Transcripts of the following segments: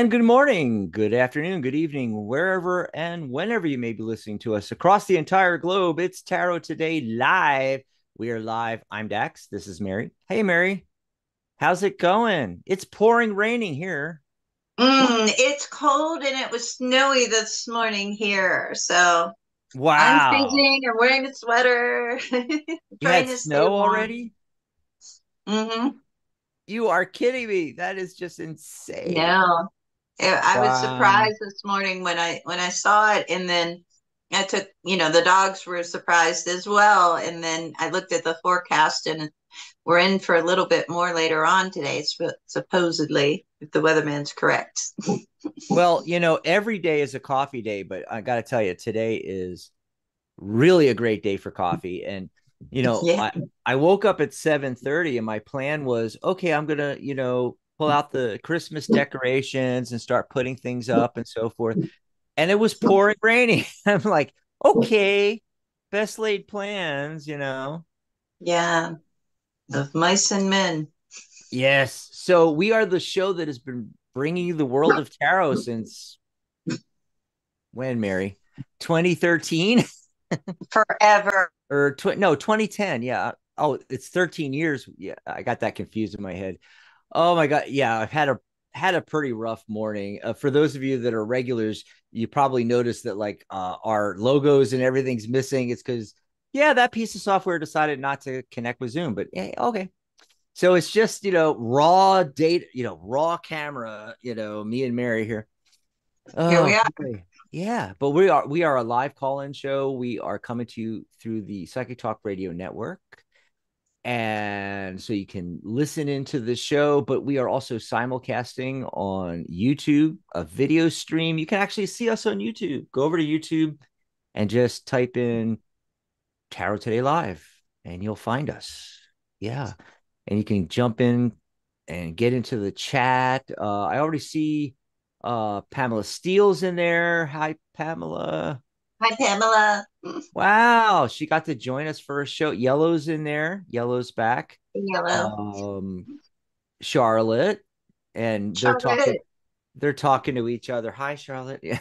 And good morning, good afternoon, good evening, wherever and whenever you may be listening to us across the entire globe. It's Tarot Today Live. We are live. I'm Dax. This is Mary. Hey, Mary. How's it going? It's pouring raining here. It's cold and it was snowy this morning here. So I'm Wow. freezing. I'm wearing a sweater, You had trying to stay snow warm. already? hmm You are kidding me. That is just insane. No, I was Wow. surprised this morning when I saw it, and then I took, the dogs were surprised as well. And then I looked at the forecast, and we're in for a little bit more later on today, supposedly, if the weatherman's correct. Well, every day is a coffee day, but I got to tell you, today is really a great day for coffee. And you know, Yeah. I I woke up at 7:30 and my plan was, okay, I'm gonna, pull out the Christmas decorations and start putting things up and so forth. And it was pouring raining. I'm like, okay, best laid plans. Yeah, of mice and men. Yes. So we are the show that has been bringing you the world of tarot since when, Mary? 2013? Forever. Or no, 2010. Yeah. Oh, it's 13 years. Yeah, I got that confused in my head. Oh my God. Yeah, I've had a pretty rough morning. For those of you that are regulars, you probably noticed that like our logos and everything's missing. It's because yeah, that piece of software decided not to connect with Zoom. But yeah, okay. So it's just raw data, raw camera. Me and Mary here. Here we Oh are. boy. Yeah, but we are a live call-in show. We are coming to you through the Psychic Talk Radio Network. And so you can listen into the show, but we are also simulcasting on YouTube, a video stream. You can actually see us on YouTube. Go over to YouTube and just type in Tarot Today Live and you'll find us. Yeah. And you can jump in and get into the chat. I already see Pamela Steele's in there. Hi, Pamela. Hi, Pamela. Wow, she got to join us for a show. Yellow's in there. Yellow's back. Yellow. Um, Charlotte, and they're talking. Charlotte. They're talking to each other. Hi, Charlotte. Yeah.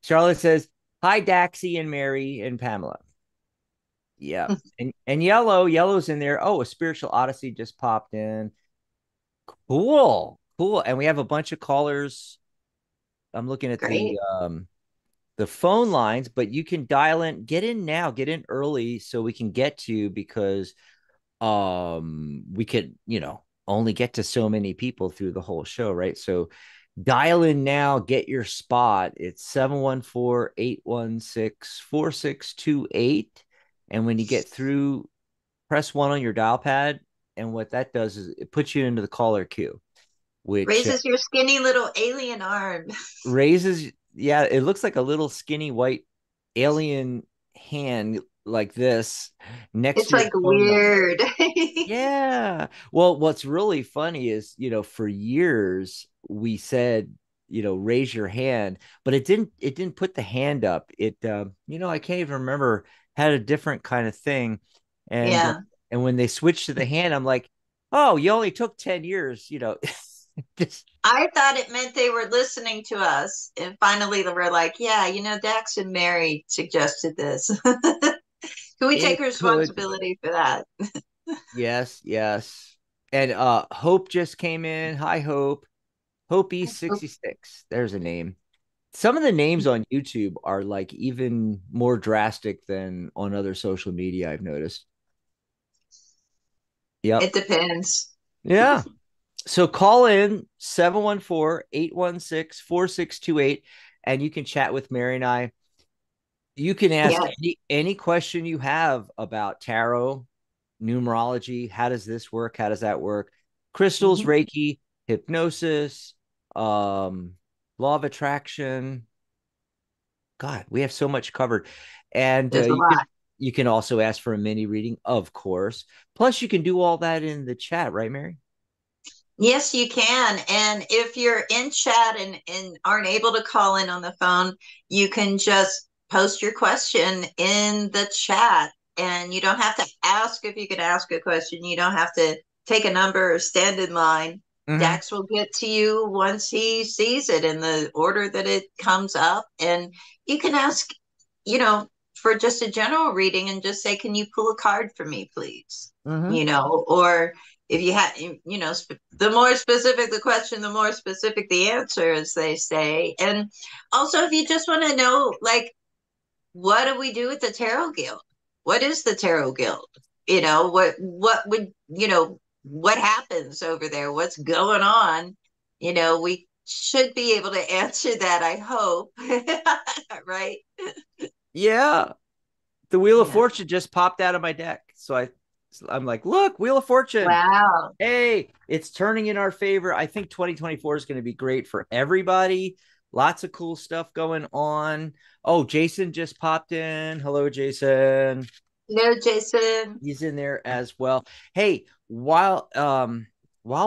Charlotte says, "Hi, Daxie and Mary and Pamela." Yeah, and Yellow's in there. Oh, a spiritual odyssey just popped in. Cool, cool. And we have a bunch of callers. I'm looking at Great. the phone lines, but you can dial in, get in now, get in early so we can get to you because we could, only get to so many people through the whole show, right? So dial in now, get your spot. It's 714-816-4628. And when you get through, press one on your dial pad. And what that does is it puts you into the caller queue, which Raises your skinny little alien arm. raises, yeah, it looks like a little skinny white alien hand like this next It's to your like phone number. weird. Yeah. Well, what's really funny is, for years we said, raise your hand, but it didn't put the hand up. I can't even remember, had a different kind of thing. And Yeah. and when they switched to the hand, I'm like, "Oh, you only took 10 years, just I thought it meant they were listening to us. And finally they were like, yeah, Dax and Mary suggested this. Can we take it could be." responsibility for that? Yes, yes. And Hope just came in. Hi, Hope. Hope E66. There's a name. Some of the names on YouTube are like even more drastic than on other social media, I've noticed. Yep. It depends. Yeah. So call in 714-816-4628 and you can chat with Mary and I. You can ask Yeah. any question you have about tarot, numerology. How does this work? How does that work? Crystals, hmm Reiki, hypnosis, um, law of attraction. God, we have so much covered. And There's a lot. you can also ask for a mini reading, of course. Plus, you can do all that in the chat, right, Mary? Yes, you can. And if you're in chat and aren't able to call in on the phone, you can just post your question in the chat. And you don't have to ask if you could ask a question. You don't have to take a number or stand in line. Mm-hmm. Dax will get to you once he sees it in the order that it comes up. And you can ask, you know, for just a general reading and just say, can you pull a card for me, please? Mm-hmm. Or if you have, the more specific the question, the more specific the answer, as they say. And also, if you just want to know, like, what do we do with the Tarot Guild? What is the Tarot Guild? What would, what happens over there? What's going on? We should be able to answer that, I hope. Right? Yeah. The Wheel of Yeah. Fortune just popped out of my deck. I'm like, look, Wheel of Fortune. Wow. Hey, it's turning in our favor. I think 2024 is going to be great for everybody. Lots of cool stuff going on. Oh, Jason just popped in. Hello, Jason. No, Jason. He's in there as well. Hey, while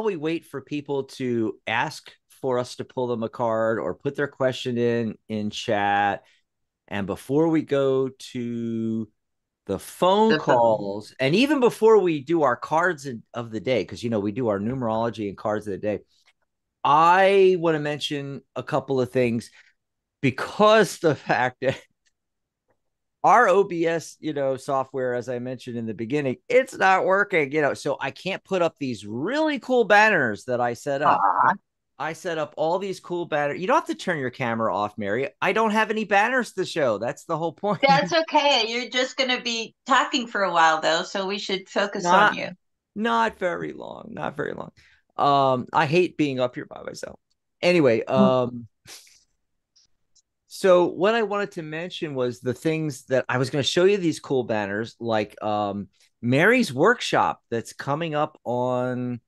we wait for people to ask for us to pull them a card or put their question in chat, and before we go to the phone The phone. calls, and even before we do our cards of the day, because we do our numerology and cards of the day, I want to mention a couple of things because the fact that our OBS, software, as I mentioned in the beginning, it's not working, so I can't put up these really cool banners that I set up. Aw, I set up all these cool banners. You don't have to turn your camera off, Mary. I don't have any banners to show. That's the whole point. that's okay. You're just going to be talking for a while, though, so we should focus on not you. not very long. Not very long. I hate being up here by myself. Anyway, so what I wanted to mention was the things that I was going to show you, these cool banners, like Mary's workshop that's coming up on,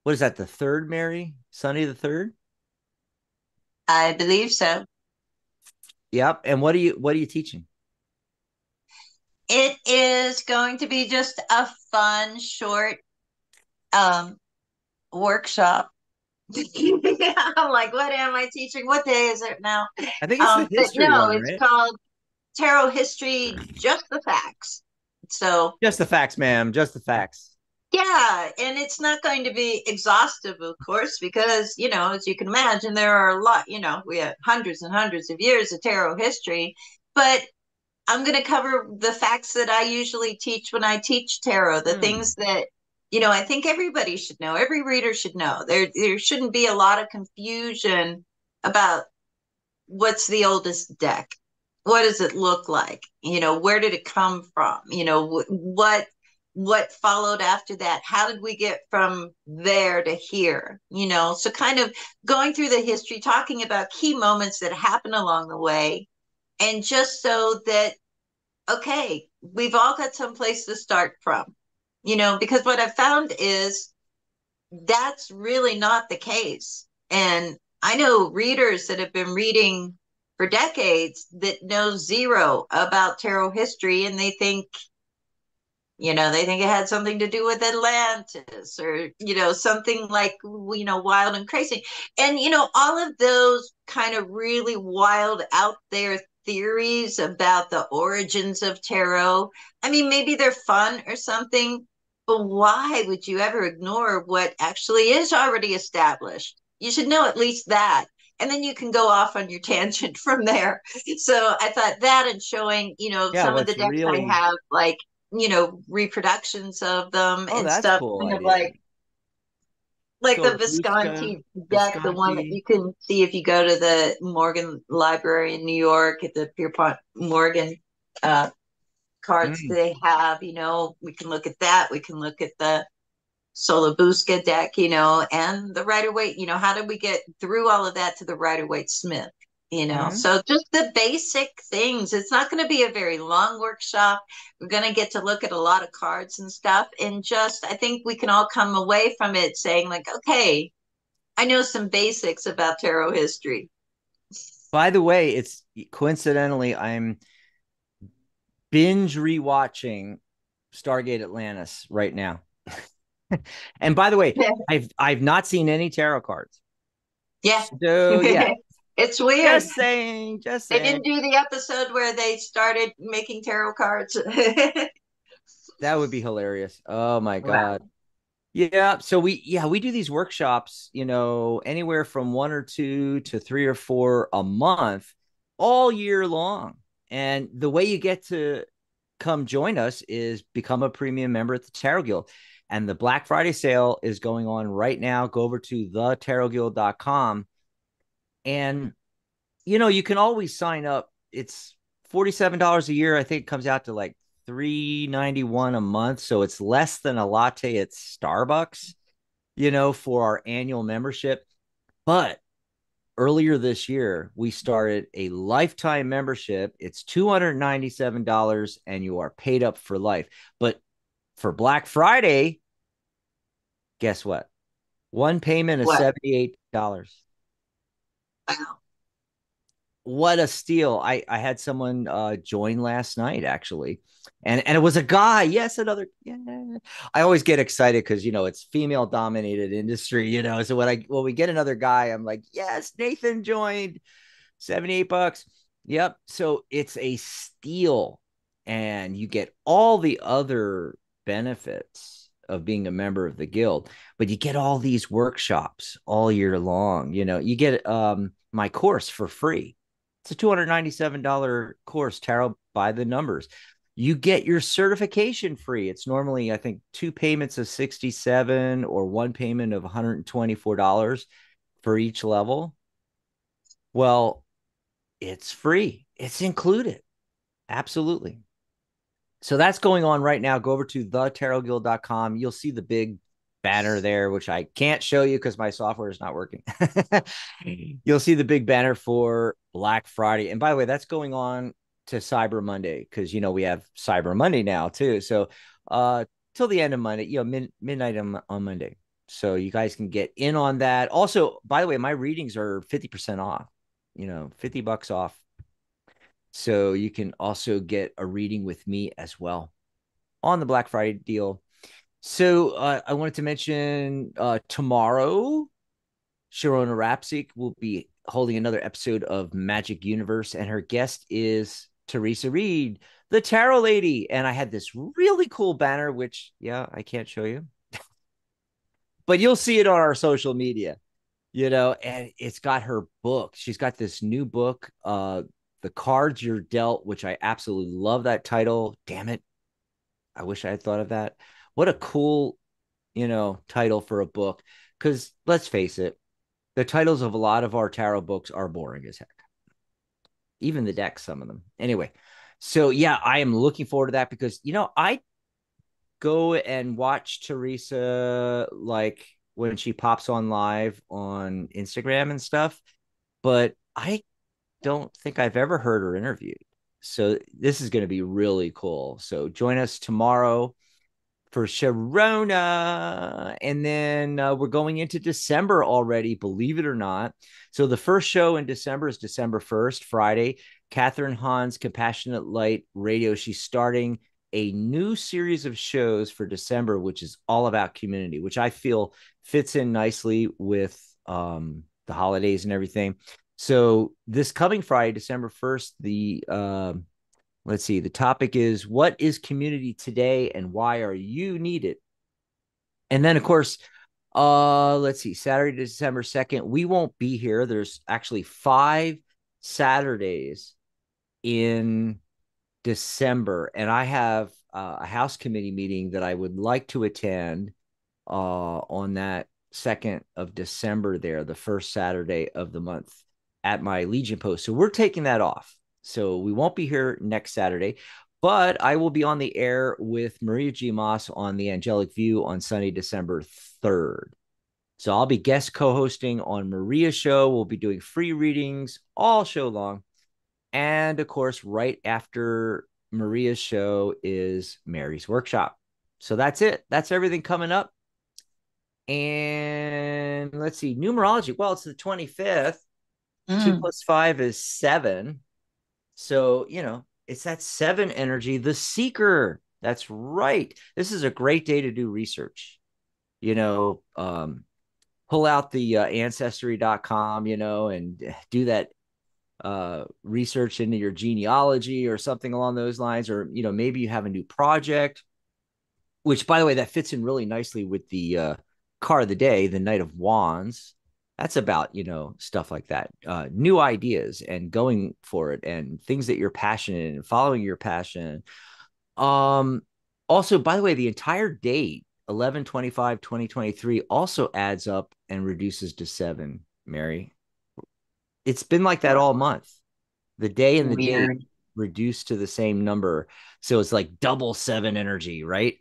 what is that, the third, Mary? Sunday the third? I believe so. Yep. And what are you teaching? It is going to be just a fun, short um, workshop. I'm like, what am I teaching? What day is it now? I think it's the But history no, one, it's right? called Tarot History, Just the Facts. So, Just the facts, ma'am. Just the facts. yeah, and it's not going to be exhaustive, of course, because, as you can imagine, there are a lot, we have hundreds and hundreds of years of tarot history, but I'm going to cover the facts that I usually teach when I teach tarot, the Hmm. things that I think everybody should know, every reader should know. There shouldn't be a lot of confusion about what's the oldest deck, what does it look like, where did it come from, what followed after that, how did we get from there to here, so kind of going through the history, talking about key moments that happen along the way, and just so that, okay, we've all got some place to start from, because what I've found is that's really not the case. And I know readers that have been reading for decades that know zero about tarot history, and they think it had something to do with Atlantis, or, something like, wild and crazy. And, all of those kind of really wild out there theories about the origins of tarot. I mean, maybe they're fun or something, but why would you ever ignore what actually is already established? You should know at least that. And then you can go off on your tangent from there. So I thought that, and showing, Yeah, some of the what's decks I really have, like, reproductions of them Oh, and that's a stuff, cool kind of idea. like the Solabuska, Visconti deck, the one that Visconti. you can see if you go to the Morgan Library in New York at the Pierpont Morgan uh, cards Mm, they have. We can look at that. We can look at the Solabuska deck, and the Rider Waite. How did we get through all of that to the Rider Waite Smith? mm. So just the basic things. It's not going to be a very long workshop. We're going to get to look at a lot of cards and stuff. And just, I think we can all come away from it saying, like, okay, I know some basics about tarot history. By the way, it's coincidentally I'm binge rewatching Stargate Atlantis right now. And by the way, I've not seen any tarot cards. Yeah. So yeah, It's weird. just saying, just They saying. didn't do the episode where they started making tarot cards. That would be hilarious. Oh my Wow. god. Yeah, so we do these workshops, anywhere from one or two to three or four a month, all year long. And the way you get to come join us is become a premium member at the Tarot Guild. And the Black Friday sale is going on right now. Go over to thetarotguild.com and you can always sign up. It's $47 a year. I think it comes out to like $3.91 a month. So it's less than a latte at Starbucks, for our annual membership. But earlier this year, we started a lifetime membership. It's $297 and you are paid up for life. But for Black Friday, guess what? One payment is What? $78. Wow. What a steal. I had someone join last night actually. And it was a guy. Yes, another. Yeah. I always get excited because it's female dominated industry, So when we get another guy, I'm like, yes, Nathan joined. $78. Yep. So it's a steal. And you get all the other benefits of being a member of the guild, but you get all these workshops all year long. You get my course for free. It's a $297 course, Tarot by the Numbers. You get your certification free. It's normally, I think, two payments of 67 or one payment of $124 for each level. Well, it's free. It's included. Absolutely. So that's going on right now. Go over to thetarotguild.com. You'll see the big banner there, which I can't show you because my software is not working. You'll see the big banner for Black Friday. And by the way, that's going on to Cyber Monday because, we have Cyber Monday now too. So till the end of Monday, midnight on Monday. So you guys can get in on that. Also, by the way, my readings are 50% off, $50 off. So you can also get a reading with me as well on the Black Friday deal. So I wanted to mention tomorrow, Sharona Rapsik will be holding another episode of Magic Universe, and her guest is Teresa Reed, the Tarot Lady. And I had this really cool banner, which, yeah, I can't show you, but you'll see it on our social media, and it's got her book. She's got this new book, The Cards You're Dealt, which I absolutely love that title. Damn it. I wish I had thought of that. What a cool, title for a book. Because let's face it, the titles of a lot of our tarot books are boring as heck. Even the decks, some of them. Anyway, so yeah, I am looking forward to that because, I go and watch Teresa like when she pops on live on Instagram and stuff, but I don't think I've ever heard her interviewed. So this is going to be really cool. So join us tomorrow for Sharona. And then we're going into December already, believe it or not. So the first show in December is December 1st, Friday. Catherine Hahn's Compassionate Light Radio. She's starting a new series of shows for December, which is all about community, which I feel fits in nicely with the holidays and everything. So this coming Friday, December 1st, let's see, the topic is what is community today and why are you needed? And then, of course, let's see, Saturday, December 2nd, we won't be here. There's actually 5 Saturdays in December, and I have a house committee meeting that I would like to attend on that 2nd of December there, the first Saturday of the month at my Legion post. So we're taking that off. So we won't be here next Saturday, but I will be on the air with Maria G. Moss on the Angelic View on Sunday, December 3rd. So I'll be guest co-hosting on Maria's show. We'll be doing free readings all show long. And of course, right after Maria's show is Mary's workshop. So that's it. That's everything coming up. And let's see, numerology. Well, it's the 25th. 2 Mm. plus 5 is 7. So, it's that 7 energy, the seeker. That's right. This is a great day to do research. Pull out the ancestry.com, and do that research into your genealogy or something along those lines. Or, maybe you have a new project which by the way, that fits in really nicely with the card of the day, the Knight of Wands. That's about, stuff like that, new ideas and going for it and things that you're passionate in and following your passion. um Also, by the way, the entire date 11/25/2023 also adds up and reduces to 7, Mary. It's been like that all month. The day and the date Weird. reduced to the same number. So it's like double 7 energy, right?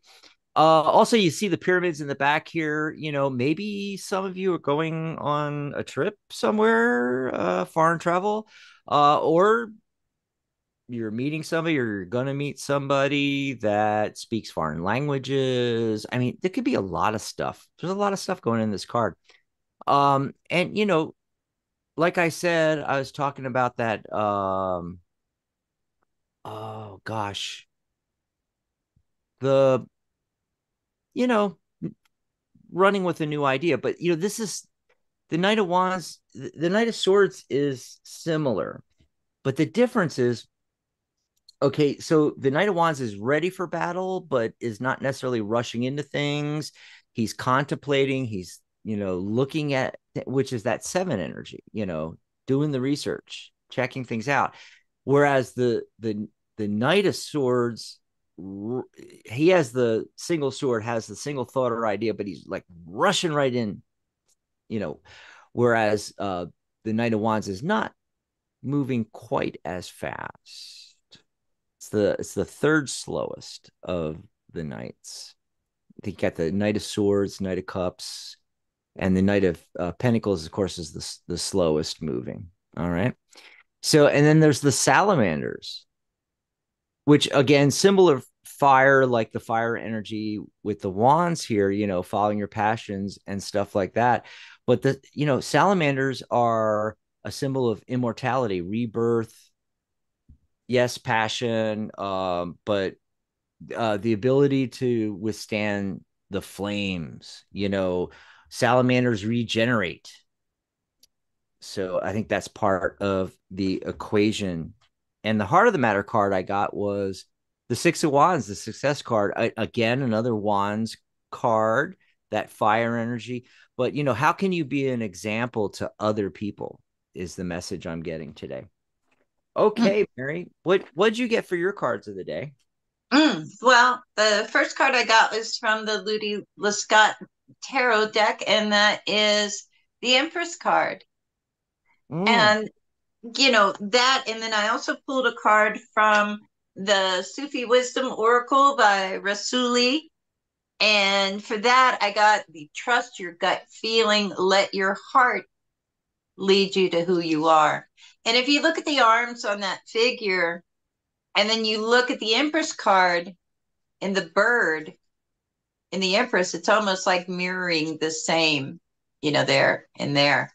Also, you see the pyramids in the back here. Maybe some of you are going on a trip somewhere, foreign travel, or you're meeting somebody, or you're going to meet somebody that speaks foreign languages. I mean, there could be a lot of stuff. There's a lot of stuff going in this card. And like I said, I was talking about that. Oh gosh, the you know running with a new idea, but this is the Knight of Wands. The Knight of Swords is similar, but the difference is, okay, so the Knight of Wands is ready for battle, but is not necessarily rushing into things. He's contemplating, he's, looking at, which is that 7 energy, doing the research, checking things out. Whereas the Knight of Swords, he has the single sword, has the single thought or idea, but he's like rushing right in, you know, whereas the Knight of Wands is not moving quite as fast. It's the third slowest of the knights. I think you got the Knight of Swords, Knight of Cups, and the Knight of Pentacles, of course, is the slowest moving. All right. So, and then there's the Salamanders, which again, symbol of fire, like the fire energy with the wands here, following your passions and stuff like that. But salamanders are a symbol of immortality, rebirth, yes, passion, but the ability to withstand the flames. Salamanders regenerate. So I think that's part of the equation. And the heart of the matter card I got was the Six of Wands, the success card. Again, another Wands card, that fire energy. But, how can you be an example to other people is the message I'm getting today. Mm, Okay, Mary, what'd you get for your cards of the day? Well, the first card I got was from the Ludi Lescott Tarot deck, and that is the Empress card. Mm. And that, and then I also pulled a card from the Sufi Wisdom Oracle by Rasuli. And for that, I got the trust your gut feeling, let your heart lead you to who you are. And if you look at the arms on that figure, and then you look at the Empress card and the bird in the Empress, it's almost like mirroring the same, there and there.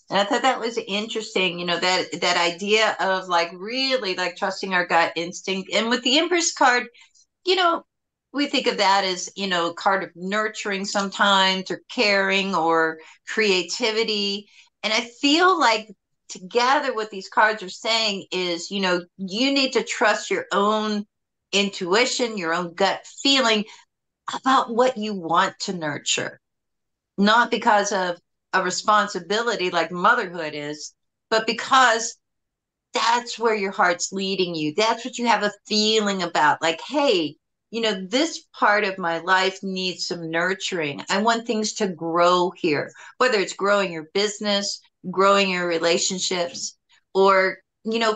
And I thought that was interesting, that idea of like really like trusting our gut instinct. And with the Empress card, you know, we think of that as, a card of nurturing sometimes or caring or creativity. And I feel like together what these cards are saying is, you need to trust your own intuition, your own gut feeling about what you want to nurture, not because of a responsibility like motherhood is, but because that's where your heart's leading you. That's what you have a feeling about. Like, hey, this part of my life needs some nurturing. I want things to grow here, whether it's growing your business, growing your relationships, or,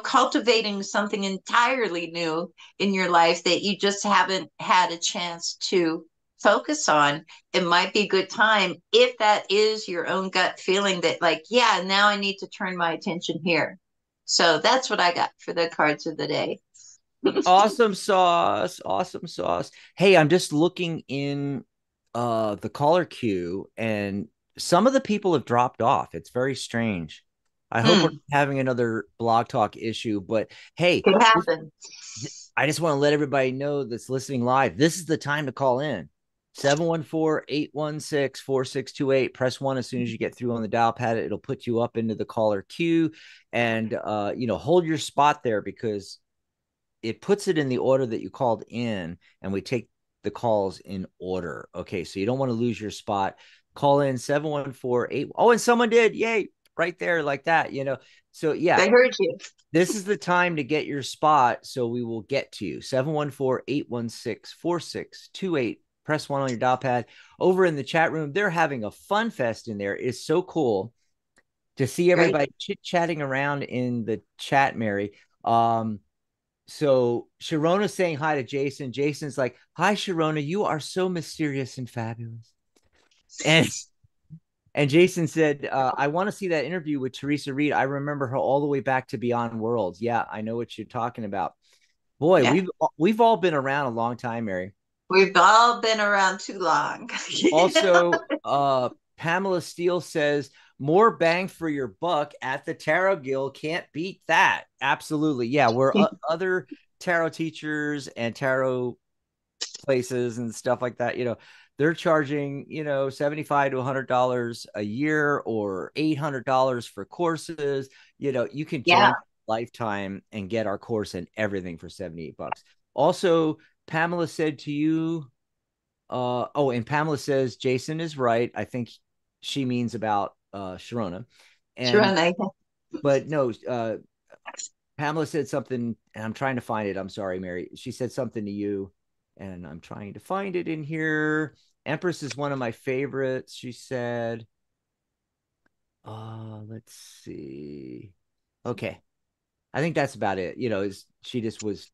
cultivating something entirely new in your life that you just haven't had a chance to focus on. It might be a good time if that is your own gut feeling that, like, yeah, now I need to turn my attention here. So that's what I got for the cards of the day. Awesome sauce. Awesome sauce. Hey, I'm just looking in the caller queue, and some of the people have dropped off. It's very strange. I hope we're Hmm, having another blog talk issue, but hey, could happen. I just want to let everybody know that's listening live. This is the time to call in. 714-816-4628. Press 1 as soon as you get through on the dial pad. It'll put you up into the caller queue, and hold your spot there, because it puts it in the order that you called in, and we take the calls in order. Okay, so you don't want to lose your spot. Call in 714-8. Oh, and someone did. Yay, right there, like that, So yeah, I heard you. this is the time to get your spot. So we will get to you. 714-816-4628. Press one on your dial pad. Over in the chat room, they're having a fun fest in there. It's so cool to see Great. everybody chit-chatting around in the chat, Mary. So Sharona's saying hi to Jason. Jason's like, "Hi, Sharona, you are so mysterious and fabulous." And Jason said, "I want to see that interview with Teresa Reed. I remember her all the way back to Beyond Worlds." Yeah, I know what you're talking about. Boy, Yeah. we've all been around a long time, Mary. We've all been around too long. Also, Pamela Steele says, more bang for your buck at the Tarot Guild. Can't beat that. Absolutely. Yeah, where other tarot teachers and tarot places and stuff like that, they're charging, $75 to $100 a year or $800 for courses. You can Yeah. join lifetime and get our course and everything for $78. Also, Pamela said to you, and Pamela says Jason is right. I think she means about Sharona. Sure. And but no, Pamela said something, and I'm trying to find it. I'm sorry, Mary. She said something to you, and I'm trying to find it in here. Empress is one of my favorites. She said, let's see. Okay. I think that's about it. She just was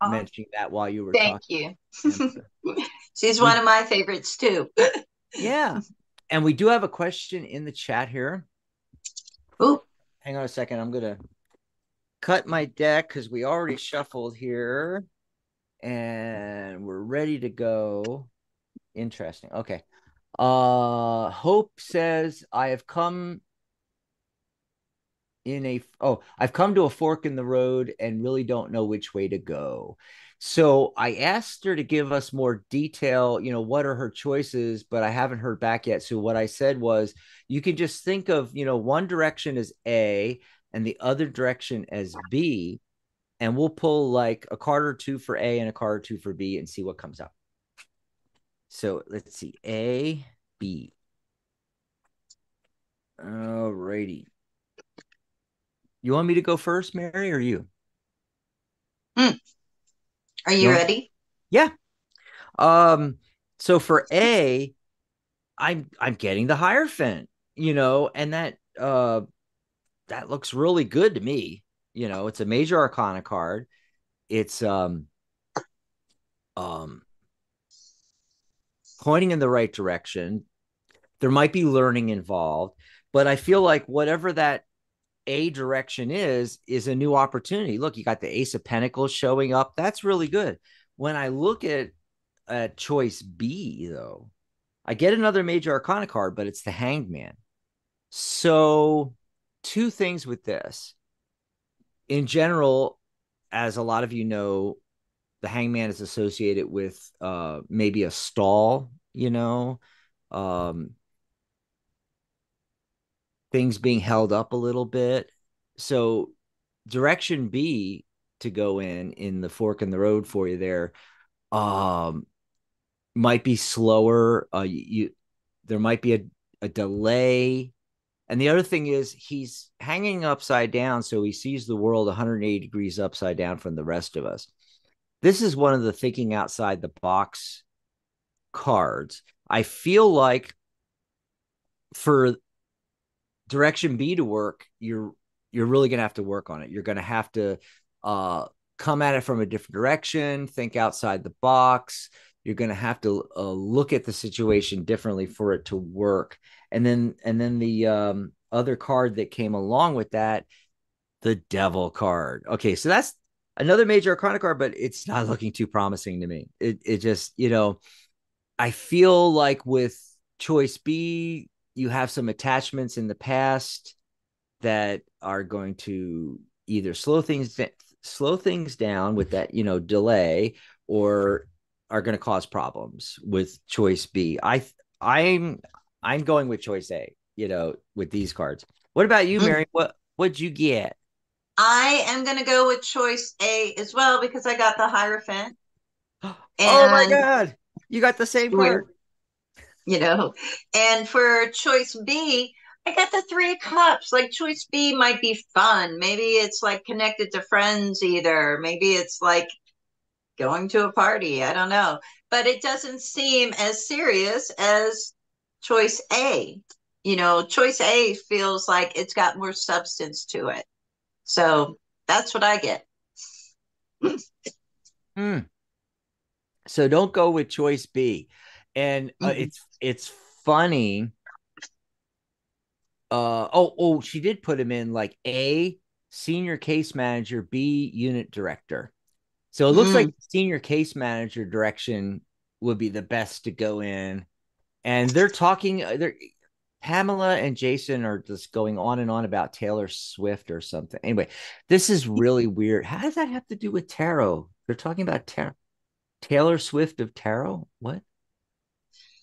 Oh, mentioning that while you were thank talking, you. Empress. She's one We of my favorites too. Yeah. And we do have a question in the chat here. Ooh, Hang on a second. I'm going to cut my deck because we already shuffled here and we're ready to go. Interesting. Okay. Hope says, I've come to a fork in the road and really don't know which way to go. So I asked her to give us more detail, what are her choices, but I haven't heard back yet. So what I said was, you can just think of, one direction as A and the other direction as B, and we'll pull like a card or two for A and a card or two for B and see what comes up. So let's see, A, B. All righty. You want me to go first, Mary, or you? mm. Are You you want? ready? Yeah. So for A, I'm getting the Hierophant, and that looks really good to me. It's a major arcana card. It's um pointing in the right direction. There might be learning involved, but I feel like whatever that A direction is a new opportunity. Look, you got the Ace of Pentacles showing up. That's really good. When I look at choice B, though, I get another major arcana card, but it's the Hanged Man. So, two things with this. In general, as a lot of you know, the Hangman is associated with maybe a stall, um, things being held up a little bit. So, direction B to go in the fork in the road for you there um, might be slower. There might be a delay. And the other thing is he's hanging upside down, so he sees the world 180 degrees upside down from the rest of us. This is one of the thinking outside the box cards. I feel like for direction B to work, you're really going to have to work on it. You're going to have to come at it from a different direction, think outside the box. You're going to have to look at the situation differently for it to work. And then the other card that came along with that, the Devil card. Okay, so that's another major arcana card, but it's not looking too promising to me. It just, I feel like with choice B, you have some attachments in the past that are going to either slow things down with that, delay, or are going to cause problems with choice B. I'm I'm going with choice A, with these cards. What about you, Mm. Mary? What'd you get? I am going to go with choice A as well because I got the Hierophant. Oh my And God. You got the same Weird, card. you know. And for choice B, I got the three of cups. Like choice B might be fun. Maybe it's like connected to friends either. Maybe it's like going to a party. I don't know. But it doesn't seem as serious as choice A. Choice A feels like it's got more substance to it. So that's what I get. Mm. So don't go with choice B. And Mm-mm. it's funny. Oh, she did put him in like A, senior case manager, B, unit director. So it looks like Mm. senior case manager direction would be the best to go in. And they're talking, they're Pamela and Jason are just going on and on about Taylor Swift or something. Anyway, this is really weird. How does that have to do with tarot? They're talking about Taylor Swift of tarot. What?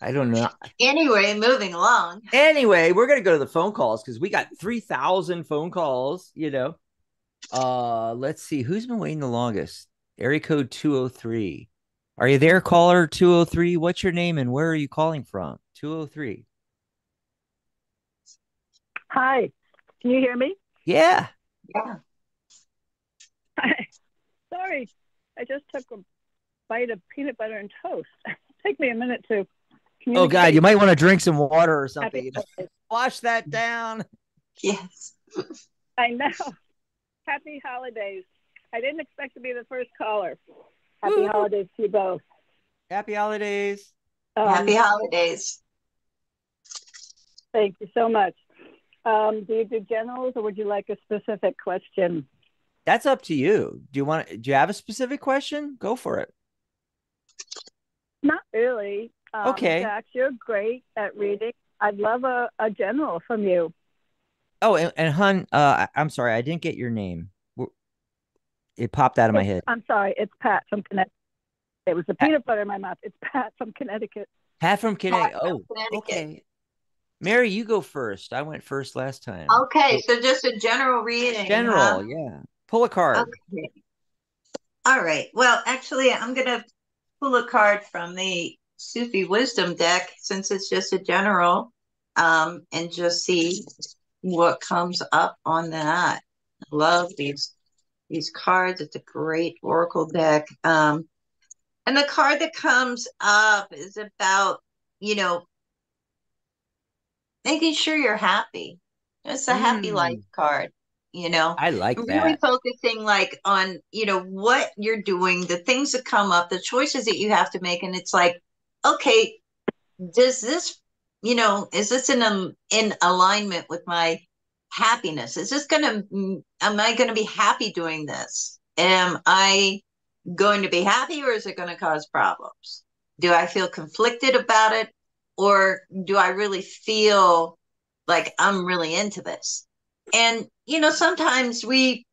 I don't know. Anyway, moving along. Anyway, we're gonna go to the phone calls because we got 3,000 phone calls. Let's see who's been waiting the longest. Area code 203. Are you there, caller 203? What's your name and where are you calling from? 203. Hi, can you hear me? Yeah. Yeah. Sorry, I just took a bite of peanut butter and toast. Take me a minute to Oh God, you communicate. might want to drink some water or something. Happy holidays. Wash that down. Yes. I know. Happy holidays. I didn't expect to be the first caller. Happy Woo. holidays to you both. Happy holidays. Happy Um, holidays. Thank you so much. Do you do generals or would you like a specific question? That's up to you. Do you have a specific question? Go for it. Not really. Okay. Dax, you're great at reading. I'd love a general from you. Oh, and hun, I'm sorry, I didn't get your name. It popped out of my head. I'm sorry, it's Pat from Connecticut. It was the Pat, peanut butter in my mouth. It's Pat from Connecticut. Pat from Pat Connecticut. from Oh, Connecticut. okay. Mary, you go first. I went first last time. Okay, so just a general reading, huh? General, yeah. Pull a card. Okay. All right. Well, actually, I'm going to pull a card from the Sufi Wisdom deck since it's just a general, and just see what comes up on that. I love these cards. It's a great oracle deck. And the card that comes up is about, you know, making sure you're happy. It's a happy life Mm, card, I like really that. focusing like on, what you're doing, the things that come up, the choices that you have to make. And it's like, okay, does this, is this in alignment with my happiness? Is this am I going to be happy doing this? Am I going to be happy or is it going to cause problems? Do I feel conflicted about it or do I really feel like I'm really into this? And sometimes we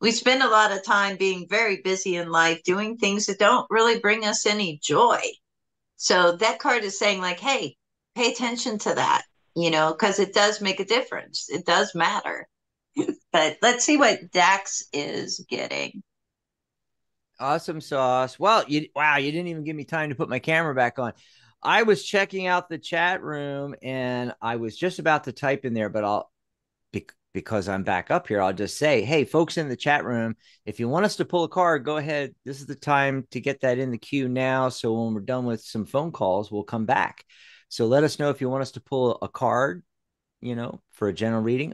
spend a lot of time being very busy in life doing things that don't really bring us any joy. So that card is saying like, hey, pay attention to that, because it does make a difference. It does matter. But let's see what Dax is getting. Awesome sauce. Well, you didn't even give me time to put my camera back on. I was checking out the chat room and I was just about to type in there, but because I'm back up here, I'll just say, hey, folks in the chat room, if you want us to pull a card, go ahead. This is the time to get that in the queue now. So when we're done with some phone calls, we'll come back. So let us know if you want us to pull a card, for a general reading,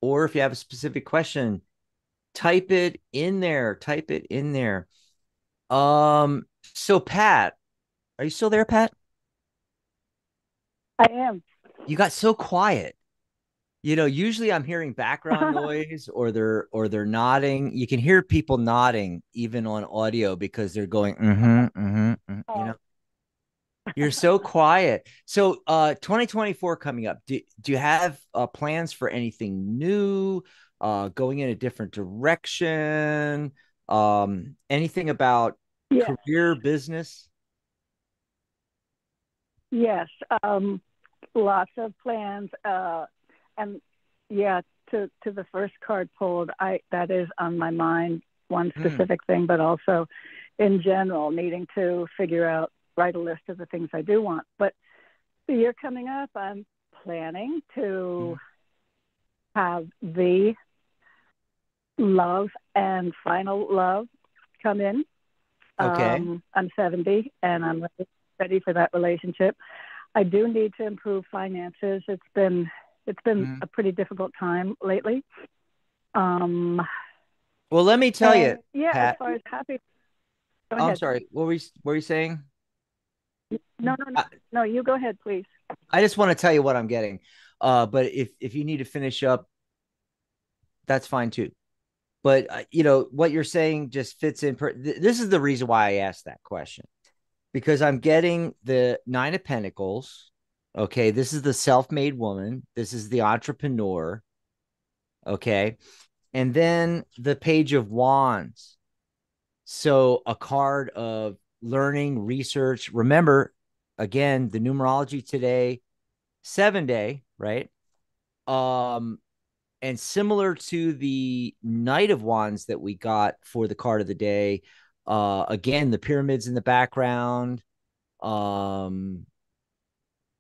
or if you have a specific question, type it in there. Type it in there. So Pat, are you still there, Pat? I am. You got so quiet. Usually I'm hearing background noise or they're nodding. You can hear people nodding even on audio because they're going, Oh, you're so quiet. So 2024 coming up. Do you have plans for anything new? Going in a different direction? Anything about yes, career business? yes. Lots of plans. And yeah, to the first card pulled, that is on my mind. One Mm, specific thing, but also in general, needing to figure out write a list of the things I do want. But the year coming up, I'm planning to have the love and final love come in. Okay. I'm 70 and I'm ready for that relationship. I do need to improve finances. It's been a pretty difficult time lately. Well, let me tell you, yeah, Pat. as far as happy, go I'm ahead. sorry. What were you saying? No, you go ahead, please. I just want to tell you what I'm getting. But if you need to finish up, that's fine too. But what you're saying just fits in. This is the reason why I asked that question, because I'm getting the Nine of Pentacles. Okay, this is the self-made woman. This is the entrepreneur. Okay, and then the Page of Wands. So a card of learning, research. Remember, again, the numerology today, 7-day, right? And similar to the Knight of Wands that we got for the card of the day, again, the pyramids in the background,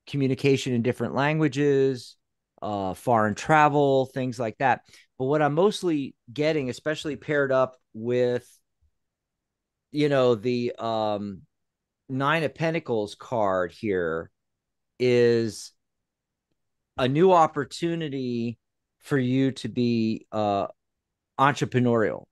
communication in different languages, foreign travel, things like that. But what I'm mostly getting, especially paired up with, the Nine of Pentacles card here, is a new opportunity for you to be entrepreneurial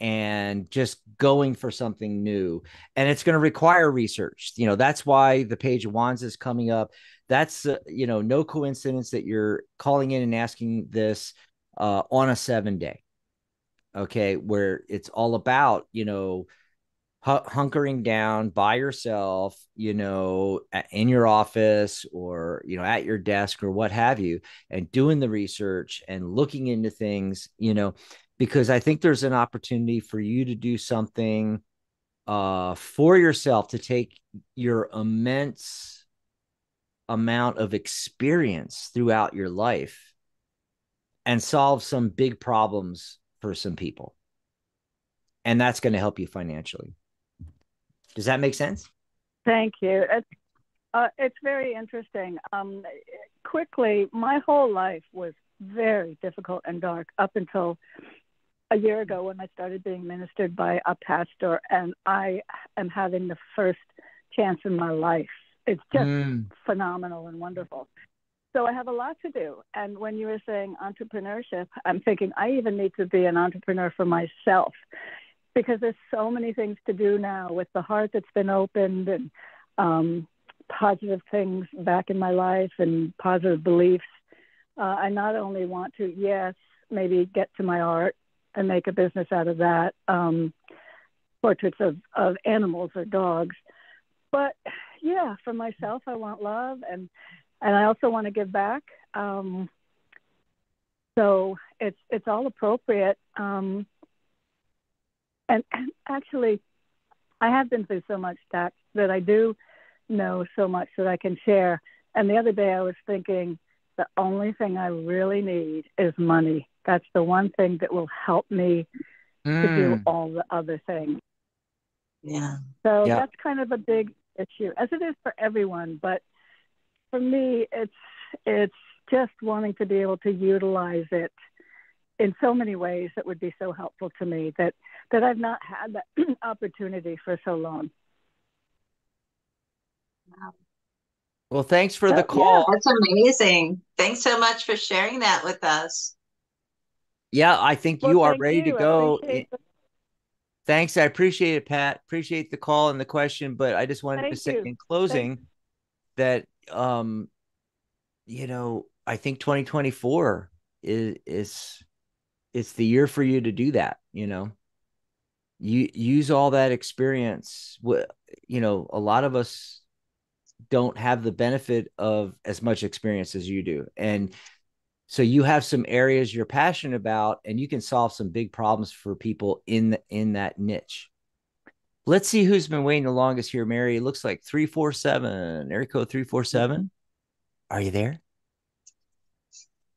and just going for something new. And it's going to require research. That's why the Page of Wands is coming up. That's, no coincidence that you're calling in and asking this on a 7-day. Okay. Where it's all about, hunkering down by yourself, in your office or, at your desk or what have you, and doing the research and looking into things, because I think there's an opportunity for you to do something for yourself, to take your immense amount of experience throughout your life and solve some big problems for some people. And that's going to help you financially. Does that make sense? Thank you. It's very interesting. Quickly, my whole life was very difficult and dark up until a year ago when I started being ministered by a pastor, and I am having the first chance in my life. It's just phenomenal and wonderful. So I have a lot to do. And when you were saying entrepreneurship, I'm thinking I even need to be an entrepreneur for myself, because there's so many things to do now with the heart that's been opened, and positive things back in my life and positive beliefs. I not only want to, yes, maybe get to my art and make a business out of that, portraits of animals or dogs, but yeah, for myself, I want love, and I also want to give back. So it's all appropriate. And actually, I have been through so much that I do know so much that I can share. And the other day I was thinking, the only thing I really need is money. That's the one thing that will help me to do all the other things. Yeah. So that's kind of a big issue, as it is for everyone. But for me, it's just wanting to be able to utilize it in so many ways that would be so helpful to me, that I've not had that opportunity for so long. Wow. Well, thanks for the call. Yeah, that's amazing. Thanks so much for sharing that with us. Yeah, I think you are ready to go. Thanks. I appreciate it, Pat. Appreciate the call and the question, but I just wanted to say in closing that, I think 2024 is it's the year for you to do that. You use all that experience. A lot of us don't have the benefit of as much experience as you do. And so you have some areas you're passionate about, and you can solve some big problems for people in that niche. Let's see who's been waiting the longest here, Mary. It looks like 347, area code 347. Are you there?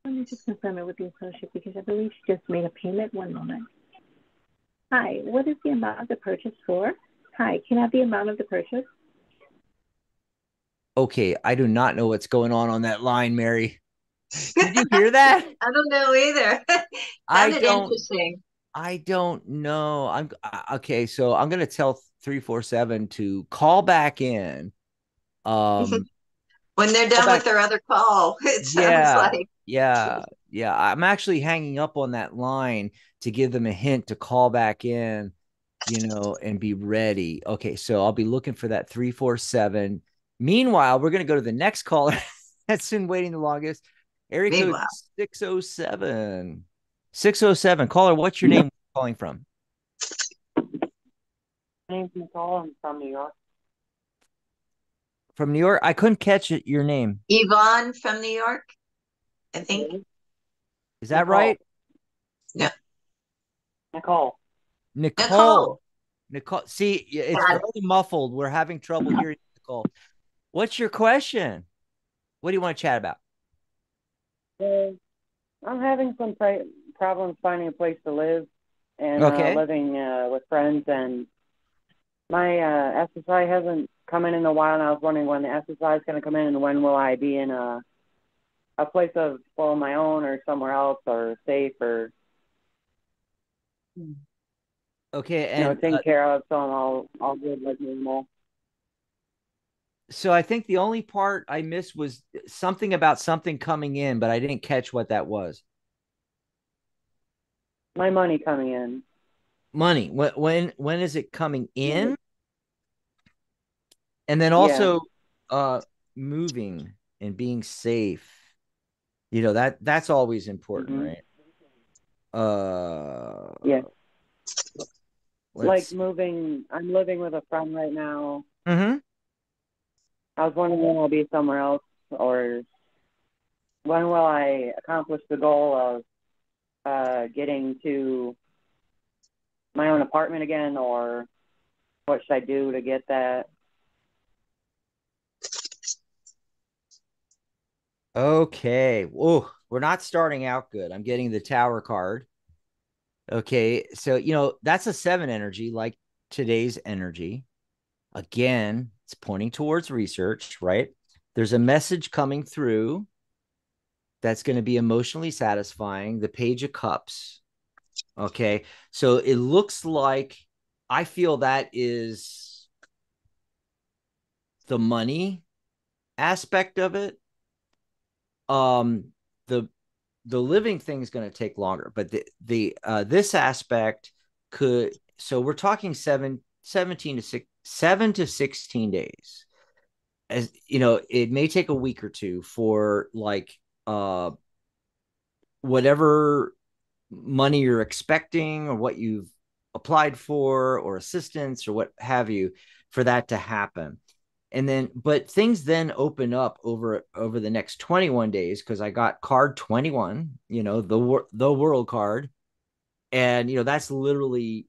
Let me just confirm it with the associate, because I believe she just made a payment. One moment. Hi, what is the amount of the purchase for? Hi, can I have the amount of the purchase? Okay, I do not know what's going on that line, Mary. Did you hear that? I don't know either. I Sounded don't interesting. I don't know. Okay, so I'm gonna tell 347 to call back in. Um, When they're call done with back. their other call, it sounds Yeah, like. yeah. I'm actually hanging up on that line to give them a hint to call back in, and be ready. Okay, so I'll be looking for that 347. Meanwhile, we're gonna go to the next caller that's been waiting the longest. Area code Meanwhile, 607. 607. Caller, what's your name calling from? Name's Nicole. I'm from New York. From New York? I couldn't catch it, your name. Yvonne from New York, I think. Is that Nicole. right? No, Nicole. Nicole. Nicole. Nicole. See, it's Got very it. muffled. We're having trouble hearing Nicole. What's your question? What do you want to chat about? I'm having some problems finding a place to live and Okay. living with friends. And my SSI hasn't come in a while, and I was wondering when the SSI is going to come in, and when will I be in a place of my own or somewhere else or safe or Okay. And taken care of, so I'm all good like normal. so I think the only part I missed was something about something coming in, but I didn't catch what that was. My money coming in. Money. When is it coming in? And then Yeah. also moving and being safe. That's always important, Mm-hmm. right? Yeah. Let's Like see. moving. I'm living with a friend right now. Mm-hmm. I was wondering when I'll be somewhere else, or when will I accomplish the goal of getting to my own apartment again, or what should I do to get that? Okay. Whoa, we're not starting out good. I'm getting the tower card. Okay. So, that's a 7 energy, like today's energy. Again, it's pointing towards research, right? There's a message coming through that's going to be emotionally satisfying. The Page of Cups. Okay. So it looks like I feel that is the money aspect of it. Um, the living thing is going to take longer, but the this aspect could. So we're talking 7 to 16 days. As it may take a week or two for like whatever money you're expecting or what you've applied for or assistance or what have you for that to happen. And then but things then open up over the next 21 days because I got card 21, the world card. And that's literally,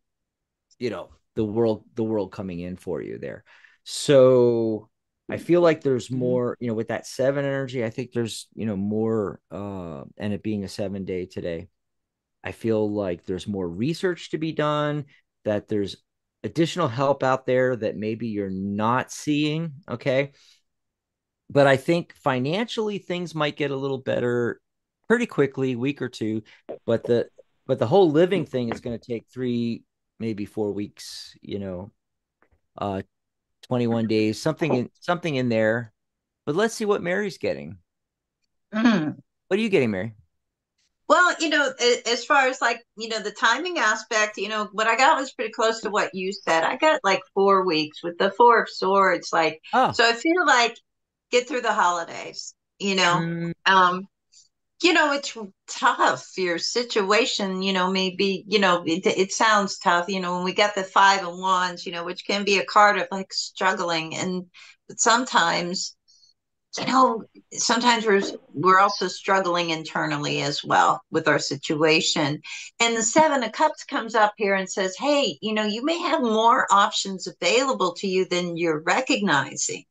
the world coming in for you there. So I feel like there's more, with that 7 energy. I think there's, more and it being a 7-day today. I feel like there's more research to be done, that there's additional help out there that maybe you're not seeing. Okay. But I think financially things might get a little better pretty quickly, week or two. But the whole living thing is going to take 3, maybe 4 weeks, 21 days, something in there. But let's see what Mary's getting. Mm. What are you getting, Mary? Well, as far as like, the timing aspect, what I got was pretty close to what you said. I got like 4 weeks with the Four of Swords. Like, Oh, so I feel like get through the holidays, mm, um, it's tough. Your situation, maybe, it sounds tough, when we got the Five of Wands, which can be a card of like struggling. And but you know, sometimes we're also struggling internally as well with our situation. And the Seven of Cups comes up here and says, hey, you may have more options available to you than you're recognizing.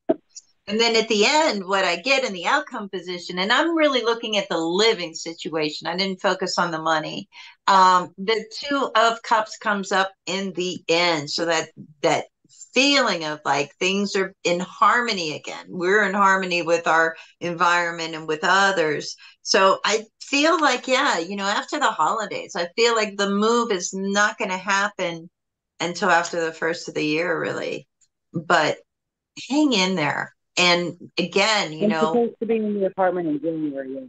And then at the end, what I get in the outcome position, and I'm really looking at the living situation. I didn't focus on the money. The Two of Cups comes up in the end, so that feeling of like things are in harmony again. We're in harmony with our environment and with others. So I feel like, yeah, after the holidays, I feel like the move is not going to happen until after the first of the year, really. But hang in there. And again, I'm supposed to be in the apartment in January.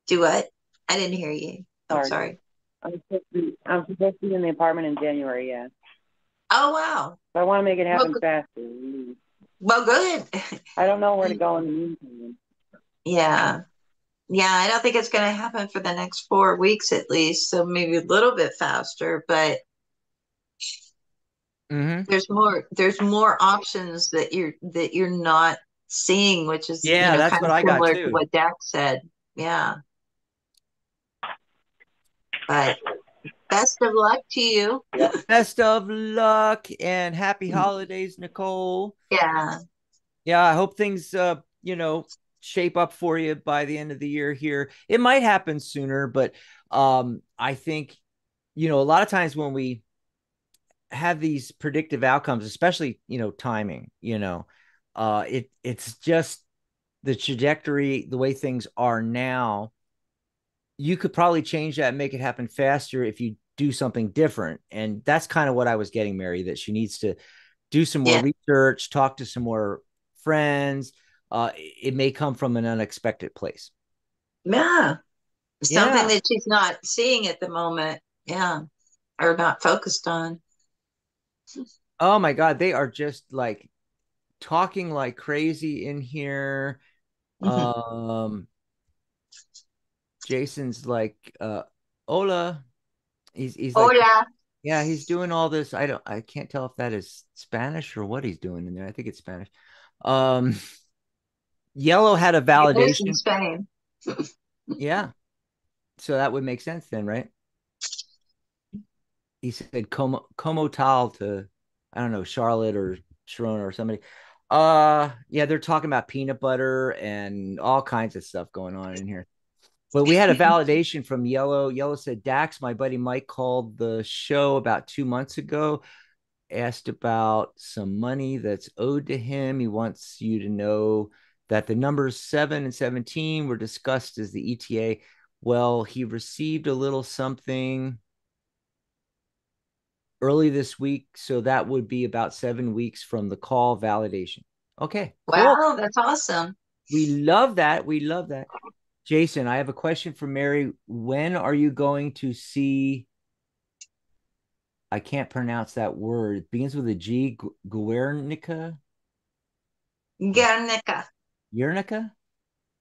do what? I didn't hear you. Oh, sorry. I'm supposed to be in the apartment in January, yeah. Oh, wow. So I want to make it happen faster. Well, good. I don't know where to go in the meantime. Yeah. Yeah, I don't think it's going to happen for the next 4 weeks at least. So maybe a little bit faster, but there's more options that you're not seeing, which is, Yeah, that's kind what of I got similar to too. what Dak said. Yeah. But best of luck to you. Best of luck and happy holidays, Nicole. Yeah. Yeah, I hope things shape up for you by the end of the year here. It might happen sooner, but I think a lot of times when we have these predictive outcomes, especially timing, it's just the trajectory, the way things are now. You could probably change that and make it happen faster if you do something different. And that's kind of what I was getting, Mary, that she needs to do some more research, talk to some more friends. It may come from an unexpected place. Yeah. Something Yeah. that she's not seeing at the moment. Yeah. Or not focused on. Oh my God. They are just like talking like crazy in here. Jason's like, Hola. He's like, Hola. yeah, he's doing all this. I can't tell if that is Spanish or what he's doing in there. I think it's Spanish. Um, Yellow had a He lives in validation. Spain. Yeah. So that would make sense then, right? He said como tal to, I don't know, Charlotte or Sharona or somebody. Yeah, they're talking about peanut butter and all kinds of stuff going on in here. But we had a validation from Yellow. Yellow said, Dax, my buddy Mike called the show about 2 months ago, asked about some money that's owed to him. He wants you to know that the numbers 7 and 17 were discussed as the ETA. Well, he received a little something early this week, so that would be about 7 weeks from the call validation. Okay, cool. Wow, that's awesome. We love that. We love that. Jason, I have a question for Mary. When are you going to see? I can't pronounce that word. It begins with a G. Guernica. Guernica. Guernica.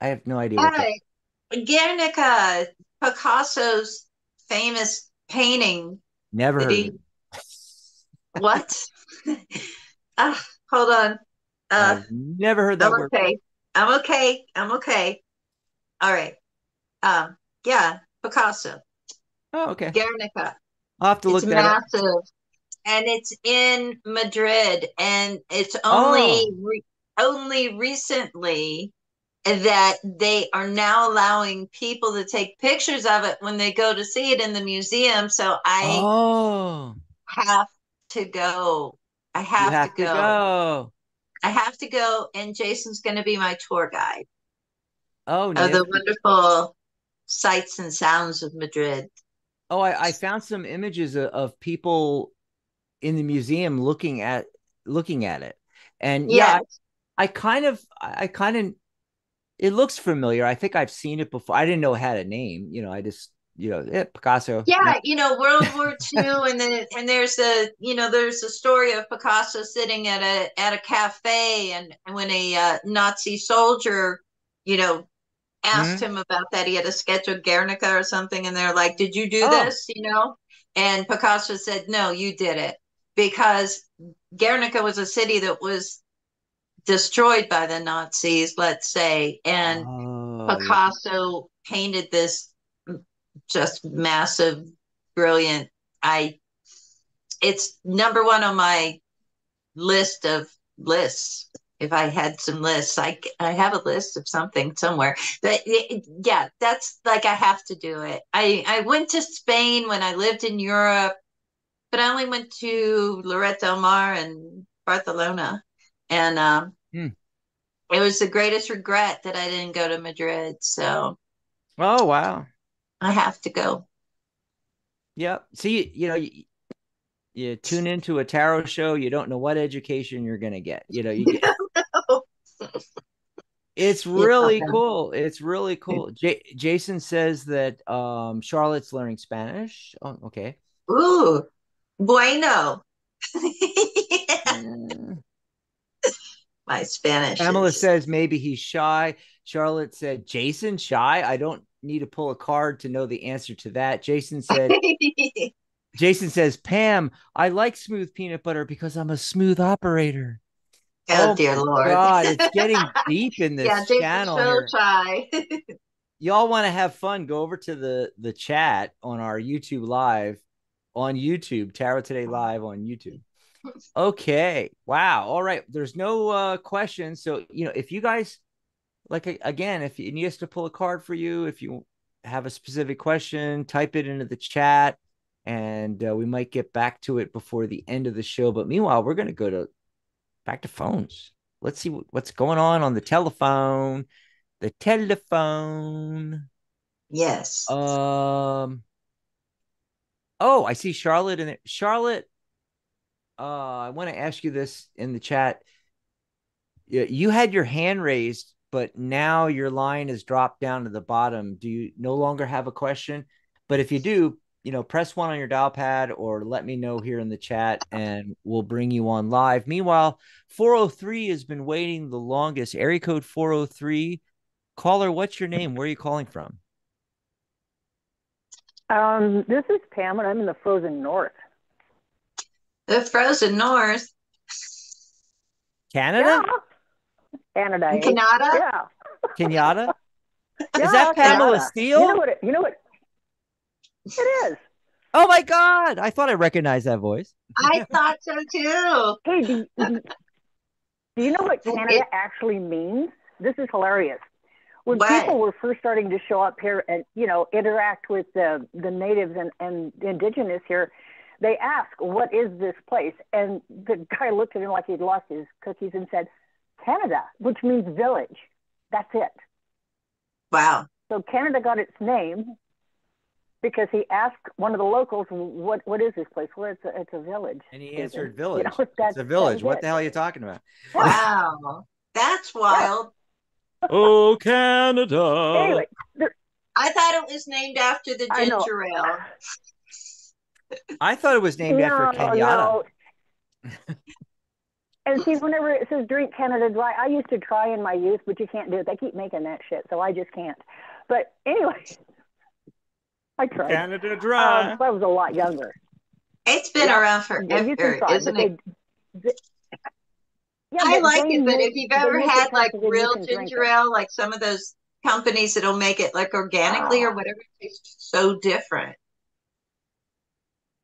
I have no idea what that. Guernica, Picasso's famous painting. Never heard of it. What? Hold on. I've never heard that word. Okay. I'm okay. I'm okay. All right. Yeah, Picasso. Oh, okay. Guernica. I'll have to look that up. It's massive. And it's in Madrid, and it's only recently that they are now allowing people to take pictures of it when they go to see it in the museum. So I have to go. I have to go. I have to go, and Jason's going to be my tour guide. Oh, of the wonderful sights and sounds of Madrid. Oh, I found some images of people in the museum looking at it, and yeah, I kind of it looks familiar. I think I've seen it before. I didn't know it had a name. I just Picasso. Yeah, World War II, and there's a story of Picasso sitting at a cafe, and when a Nazi soldier, asked him about that, he had a sketch of Guernica or something, and they're like, "Did you do this?" And Picasso said, "No, you did it," because Guernica was a city that was destroyed by the Nazis, let's say, and Picasso painted this just massive, brilliant. It's number one on my list of lists. If I had some lists, I have a list of something somewhere. But yeah, that's like I have to do it. I went to Spain when I lived in Europe but I only went to Lloret del Mar and Barcelona, and Hmm. it was the greatest regret that I didn't go to Madrid. So Oh, wow. I have to go. Yep. See, you tune into a tarot show, you don't know what education you're going to get. You get it's Yeah. really cool. It's really cool. Jason says that Charlotte's learning Spanish. Oh, okay. Ooh, bueno. Mm. My Spanish Pamela is. says maybe he's shy. Charlotte said, Jason, shy? I don't need to pull a card to know the answer to that. Jason says, Pam, I like smooth peanut butter because I'm a smooth operator. Oh Oh dear my Lord. God, it's getting deep in Yeah, this Jason's channel so here. shy. Y'all want to have fun, go over to the chat on our YouTube live on YouTube, Tarot Today Live on YouTube. Okay. Wow. All right. There's no questions. So, if you guys again, if you need us to pull a card for you, if you have a specific question, type it into the chat and we might get back to it before the end of the show. But meanwhile, we're going to go back to phones. Let's see what's going on the telephone. The telephone. Yes. Oh, I see Charlotte in it. Charlotte, I want to ask you this in the chat. You had your hand raised, but now your line is dropped down to the bottom. Do you no longer have a question? But if you do, press 1 on your dial pad or let me know here in the chat and we'll bring you on live. Meanwhile, 403 has been waiting the longest. Area code 403. Caller, what's your name? Where are you calling from? This is Pam, and I'm in the frozen north. The frozen north. Canada? Yeah. Canada. In Canada? Yeah. Kenyatta? Yeah, Is that Pamela Canada. Steele? You know what? It is. Oh my God. I thought I recognized that voice. I thought so too. Hey, do you know what Canada actually means? This is hilarious. When people were first starting to show up here and, interact with the natives and indigenous here, they asked, what is this place? And the guy looked at him like he'd lost his cookies and said, Canada, which means village. That's it. Wow. So Canada got its name because he asked one of the locals, what is this place? Well, it's a village. And he answered village. It's a That village. What the hell are you talking about? Wow. That's wild. Oh, Canada. Anyway, I thought it was named after the ginger ale. I thought it was named after Kenyatta. No. And see, whenever it says drink Canada Dry, I used to try in my youth, but you can't do it. They keep making that shit, so I just can't. But anyway, I tried. Canada Dry. I was a lot younger. It's been around forever, you can try, isn't it? Yeah, I like it, but if you've ever had like real ginger ale, like some of those companies that'll make it like organically or whatever, it tastes so different.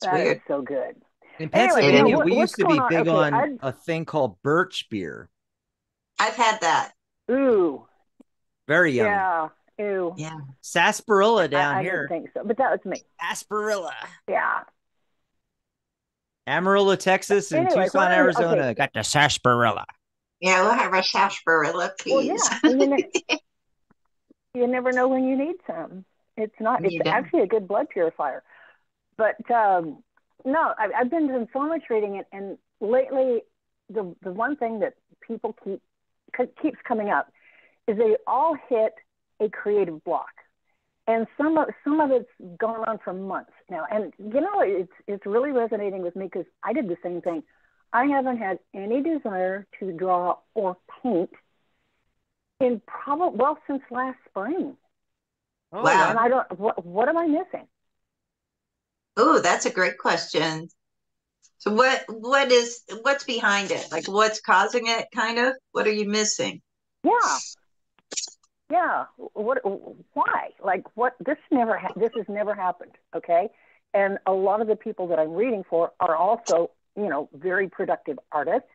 It's weird. Is so good. In Pennsylvania, anyway, we used to be big on okay, a thing called birch beer. I've had that. Ooh. Very yummy. Yeah. Ew. Yeah. Sarsaparilla down I here. didn't think so, but that was me. Sarsaparilla. Yeah. Amarillo, Texas, and Tucson, Arizona. Okay. Got the sarsaparilla. Yeah, we'll have a sarsaparilla, please. Well, yeah. You never know when you need some. It's actually a good blood purifier. But no, I've been doing so much reading, and lately the one thing that people keeps coming up is they all hit a creative block, and some of it's gone on for months now. And it's really resonating with me because I did the same thing. I haven't had any desire to draw or paint since last spring. Oh, wow. And I don't. What am I missing? Oh, that's a great question. So what's behind it? Like what's causing it kind of? What are you missing? Yeah. Why? Like what this has never happened, okay? And a lot of the people that I'm reading for are also, very productive artists.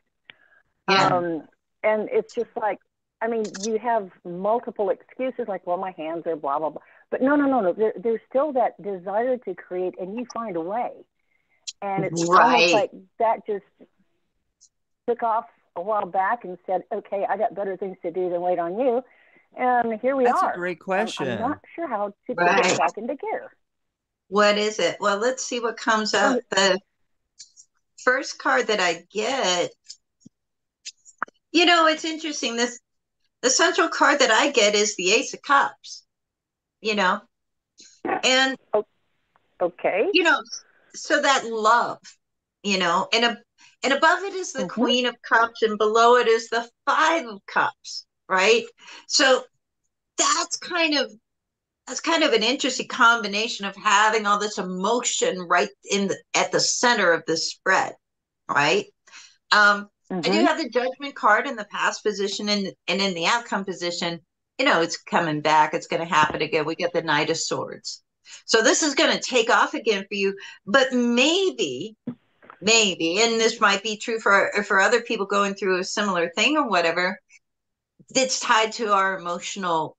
Yeah. And it's just like, I mean, you have multiple excuses like, well, my hands are blah, blah, blah. But no. There's still that desire to create, and you find a way. And it's almost Right. like that just took off a while back and said, okay, I got better things to do than wait on you. And here we That's a are. great I'm not question. sure how to put Right. it back into gear. What is it? Well, let's see what comes up. The first card that I get, it's interesting. The central card that I get is the Ace of Cups, you know, and Okay. so that love, and above it is the Mm-hmm. Queen of Cups, and below it is the Five of Cups, right? So that's kind of that's kind of an interesting combination of having all this emotion right at the center of the spread, right? I do Mm-hmm. have the Judgment card in the past position, and in the outcome position. It's coming back. It's going to happen again. We get the Knight of Swords. So this is going to take off again for you, but maybe, and this might be true for other people going through a similar thing or whatever. It's tied to our emotional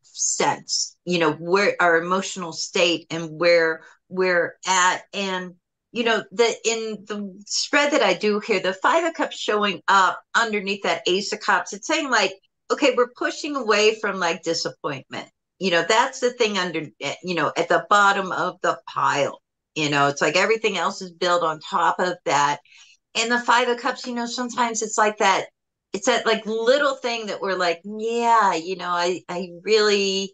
sense, where our emotional state and where we're at. And in the spread that I do here, the Five of Cups showing up underneath that Ace of Cups, it's saying like, okay, we're pushing away from like disappointment. That's the thing under, at the bottom of the pile. It's like everything else is built on top of that. And the Five of Cups, sometimes it's like that. It's that like little thing that we're like, yeah, I really,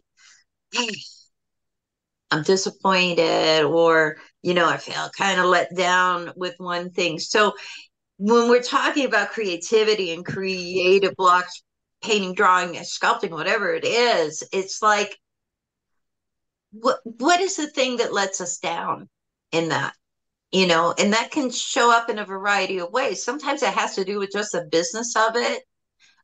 I'm disappointed, or, I feel kind of let down with one thing. So when we're talking about creativity and creative blocks, painting, drawing, sculpting, whatever it is, it's like, what is the thing that lets us down in that? And that can show up in a variety of ways. Sometimes it has to do with just the business of it.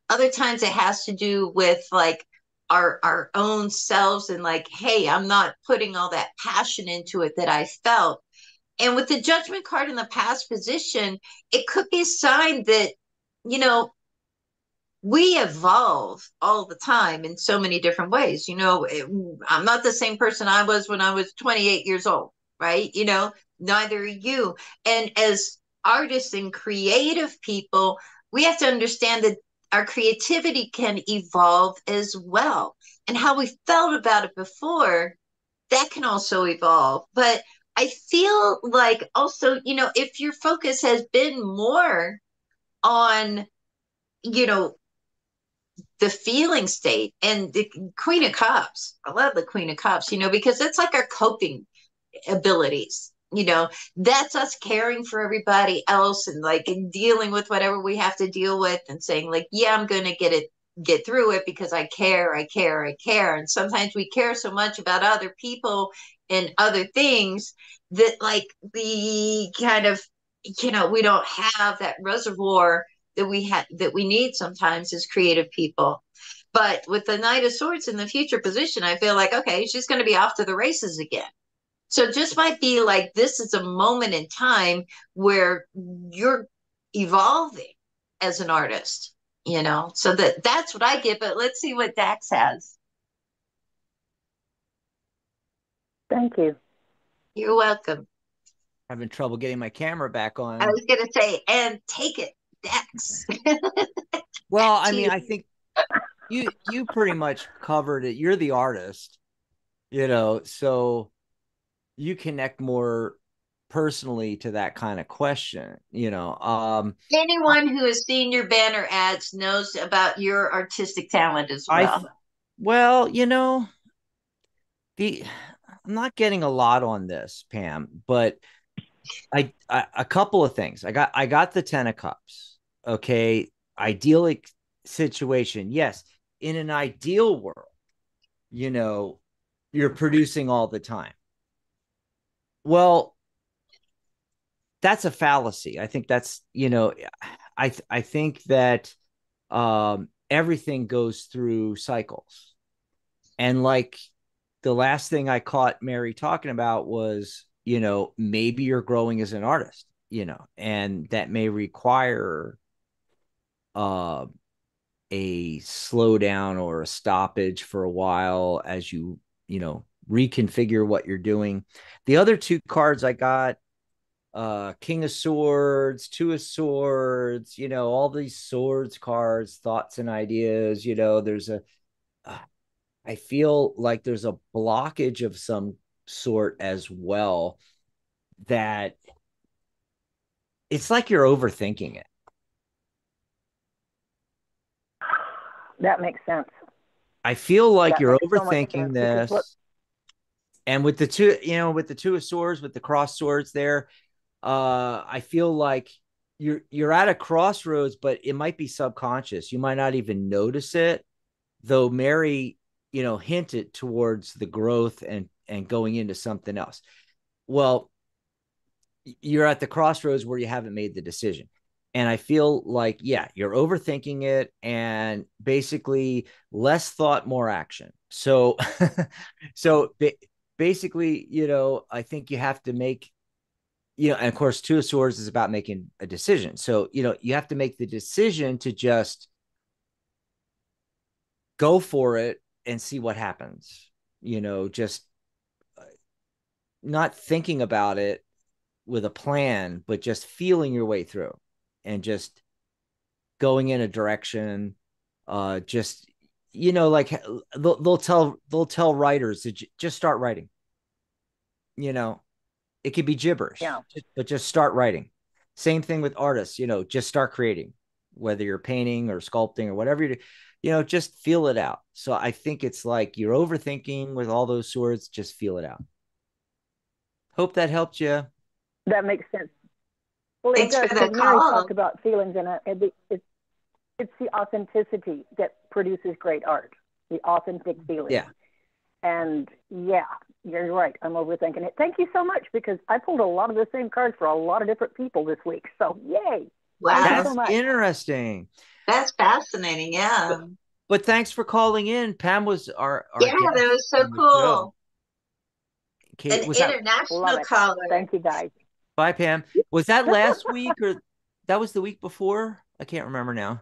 Other times it has to do with like our own selves, and like, hey, I'm not putting all that passion into it that I felt. And with the Judgment card in the past position, it could be a sign that, you know, we evolve all the time in so many different ways. I'm not the same person I was when I was 28 years old, right? Neither are you. And as artists and creative people, we have to understand that our creativity can evolve as well. And how we felt about it before, that can also evolve. But I feel like also, if your focus has been more on, you know, the feeling state and the Queen of Cups. I love the Queen of Cups, because it's like our coping abilities. That's us caring for everybody else and like dealing with whatever we have to deal with and saying, like, yeah, I'm going to get through it because I care, I care, I care. And sometimes we care so much about other people and other things that like we kind of, we don't have that reservoir that we need sometimes as creative people. But with the Knight of Swords in the future position, I feel like, okay, she's going to be off to the races again. So it just might be like this is a moment in time where you're evolving as an artist, So that's what I get. But let's see what Dax has. Thank you. You're welcome. Having trouble getting my camera back I on. was going to say, and take it, Dax. Well, I mean, I think you pretty much covered it. You're the artist, so you connect more personally to that kind of question. Anyone who has seen your banner ads knows about your artistic talent as I well. well, the I'm not getting a lot on this, Pam, but I a couple of things. I got the Ten of Cups. Okay, idyllic situation. Yes, in an ideal world, you're producing all the time. Well, that's a fallacy. I think that's, I think that everything goes through cycles. And like the last thing I caught Mary talking about was, maybe you're growing as an artist, and that may require uh, a slowdown or a stoppage for a while as you reconfigure what you're doing. The other two cards I got King of Swords, Two of Swords, all these swords cards, thoughts and ideas. There's I feel like there's a blockage of some sort as well, that it's like you're overthinking it. That makes sense. I feel like That you're makes so much overthinking sense, because this. And with the two, with the Two of Swords, with the cross swords there, I feel like you're at a crossroads, but it might be subconscious. You might not even notice it, though Mary, hinted towards the growth and going into something else. Well, you're at the crossroads where you haven't made the decision. And I feel like, yeah, you're overthinking it, and basically less thought, more action. So, so basically, I think you have to make, and of course, Two of Swords is about making a decision. So, you have to make the decision to just go for it and see what happens, just not thinking about it with a plan, but just feeling your way through and just going in a direction. Just, like they'll tell writers to just start writing. It could be gibberish, Yeah. but just start writing. Same thing with artists, just start creating, whether you're painting or sculpting or whatever you do, just feel it out. So I think it's like you're overthinking with all those swords, just feel it out. Hope that helped you. That makes sense. Well, it Thanks does, for the because Mary call. talked about feelings, and it's the authenticity that produces great art, the authentic feeling. Yeah. And yeah, you're right. I'm overthinking it. Thank you so much, because I pulled a lot of the same cards for a lot of different people this week. So yay. Wow. Thank you That's so much. interesting. That's fascinating. Yeah. But thanks for calling in. Pam was our Yeah, guest that was so on the show. cool. Kate, An was that? international Love it. caller. Thank you, guys. Bye, Pam. Was that last week, or that was the week before? I can't remember now.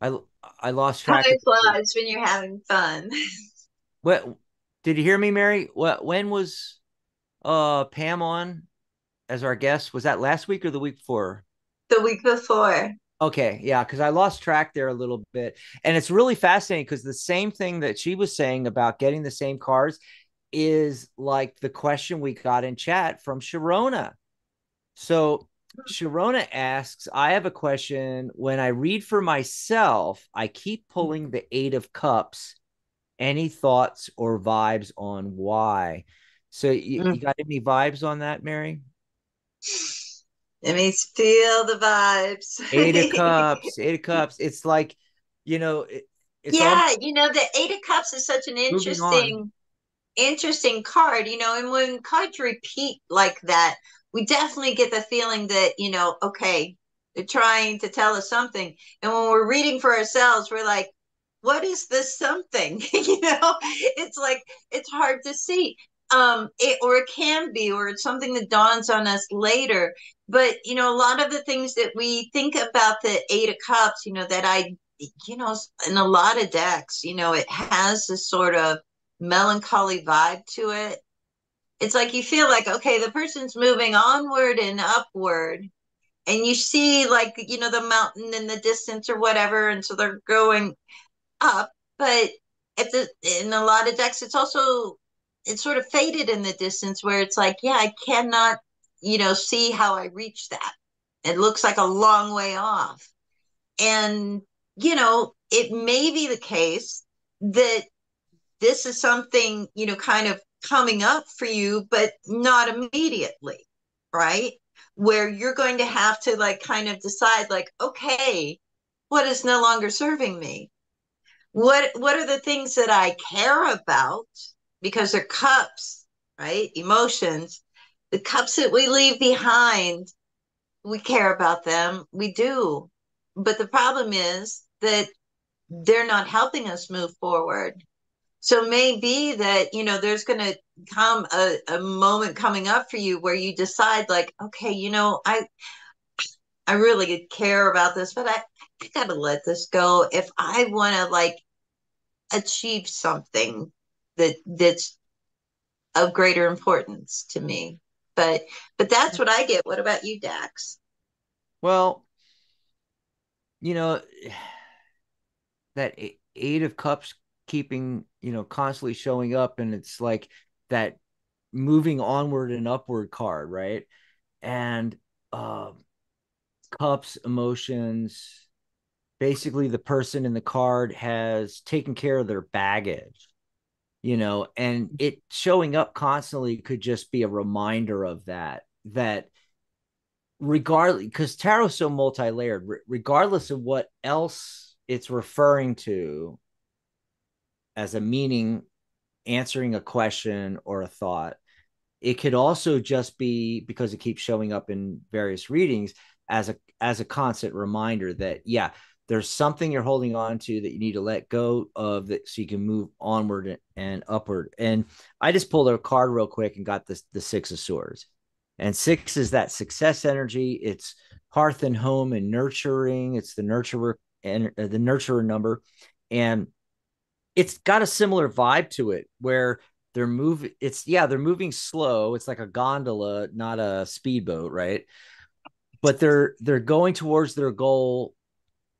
I lost track Time of the week. flies when you're having fun. What did you hear me, Mary? When was Pam on as our guest? Was that last week or the week before? The week before. Okay, yeah, because I lost track there a little bit. And it's really fascinating, because the same thing that she was saying about getting the same cards is like the question we got in chat from Sharona. So Sharona asks, I have a question. When I read for myself, I keep pulling the Eight of Cups. Any thoughts or vibes on why? So you got any vibes on that, Mary? Let me feel the vibes. Eight of Cups, Eight of Cups. It's like, it's all Yeah, the Eight of Cups is such an moving on. interesting card, and when cards repeat like that, we definitely get the feeling that, okay, they're trying to tell us something. And when we're reading for ourselves, we're like, what is this something? It's like, it's hard to see. It can be, or it's something that dawns on us later. But, a lot of the things that we think about the Eight of Cups, in a lot of decks, it has this sort of melancholy vibe to it. It's like you feel like, okay, the person's moving onward and upward, and you see, like, the mountain in the distance or whatever, and so they're going up. But in a lot of decks, it's sort of faded in the distance, where it's like, yeah, I cannot, see how I reach that. It looks like a long way off. And, it may be the case that this is something, kind of coming up for you, but not immediately, right? Where you're going to have to, like, kind of decide, like, okay, what is no longer serving me? What are the things that I care about? Because they're cups, right? Emotions. The cups that we leave behind, we care about them. We do. But the problem is that they're not helping us move forward. So maybe that, there's going to come a moment coming up for you where you decide, like, okay, I really care about this, but I got to let this go if I want to, like, achieve something that's of greater importance to me. But that's what I get. What about you, Dax? Well, you know, that eight of cups keeping, constantly showing up, and it's like that moving onward and upward card, right? And uh cups, emotions, basically the person in the card has taken care of their baggage, and it showing up constantly could just be a reminder of that regardless, because tarot's so multi-layered, regardless of what else it's referring to as a meaning, answering a question or a thought, it could also just be, because it keeps showing up in various readings, as a constant reminder that, yeah, there's something you're holding on to that you need to let go of, that so you can move onward and upward. And I just pulled a card real quick and got the Six of Swords. And six is that success energy. It's hearth and home and nurturing. It's the nurturer and the nurturer number. And it's got a similar vibe to it, where they're moving slow. It's like a gondola, not a speedboat, right? But they're going towards their goal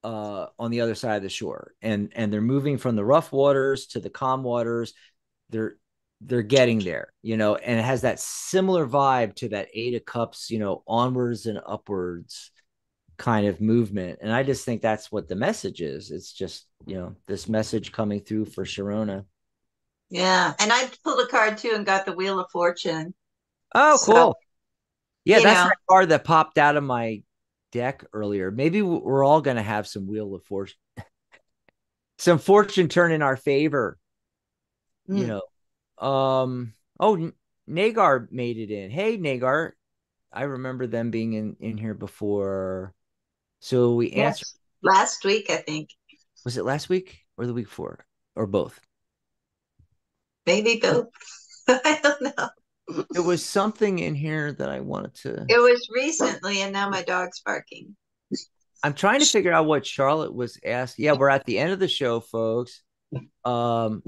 on the other side of the shore, and they're moving from the rough waters to the calm waters. They're getting there, and it has that similar vibe to that Eight of Cups, onwards and upwards kind of movement. And I just think that's what the message is. It's just, this message coming through for Sharona. Yeah, and I pulled a card too and got the Wheel of Fortune. Oh, So, cool. Yeah, you that's know, that card that popped out of my deck earlier. Maybe we're all going to have some Wheel of Fortune, some fortune turn in our favor, you mm, know. Oh, Nagar made it in. Hey, Nagar. I remember them being in here before. So we answered. yes, last week I think, Was it last week or the week before, or both? maybe both. I don't know. There was something in here that I wanted to. It was recently, and now my dog's barking. I'm trying to figure out what Charlotte was asking. Yeah, we're at the end of the show, folks. Um,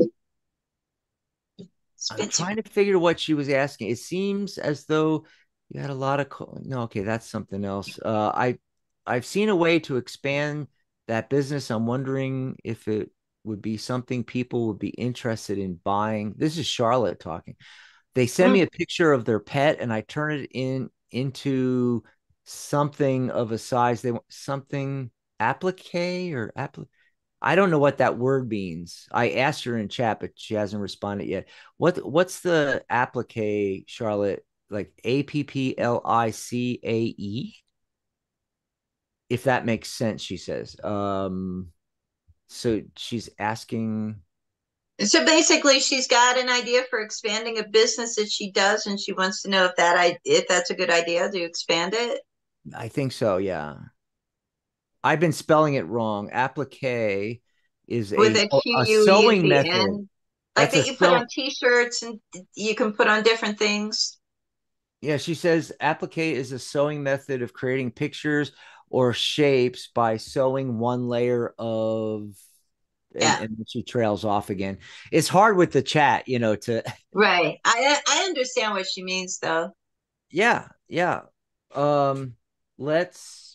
I'm Spencer. trying to figure what she was asking. It seems as though you had a lot of no. Okay, that's something else. I've seen a way to expand that business. I'm wondering if it would be something people would be interested in buying. This is Charlotte talking. They send me Mm. a picture of their pet, and I turn it into something of a size they want, something applique or applique. I don't know what that word means. I asked her in chat, but she hasn't responded yet. What's the applique, Charlotte? Like APPLICAE? If that makes sense, she says. So she's asking. So basically, she's got an idea for expanding a business that she does, and she wants to know if that's a good idea to expand it I think so, yeah. I've been spelling it wrong. Applique is with a a a QUE at sewing the method. end, like That's a that you put sew. on T-shirts and you can put on different things. Yeah, she says applique is a sewing method of creating pictures or shapes by sewing one layer of, and Yeah, and she trails off again. It's hard with the chat, to right. I understand what she means though. yeah, yeah. Um, let's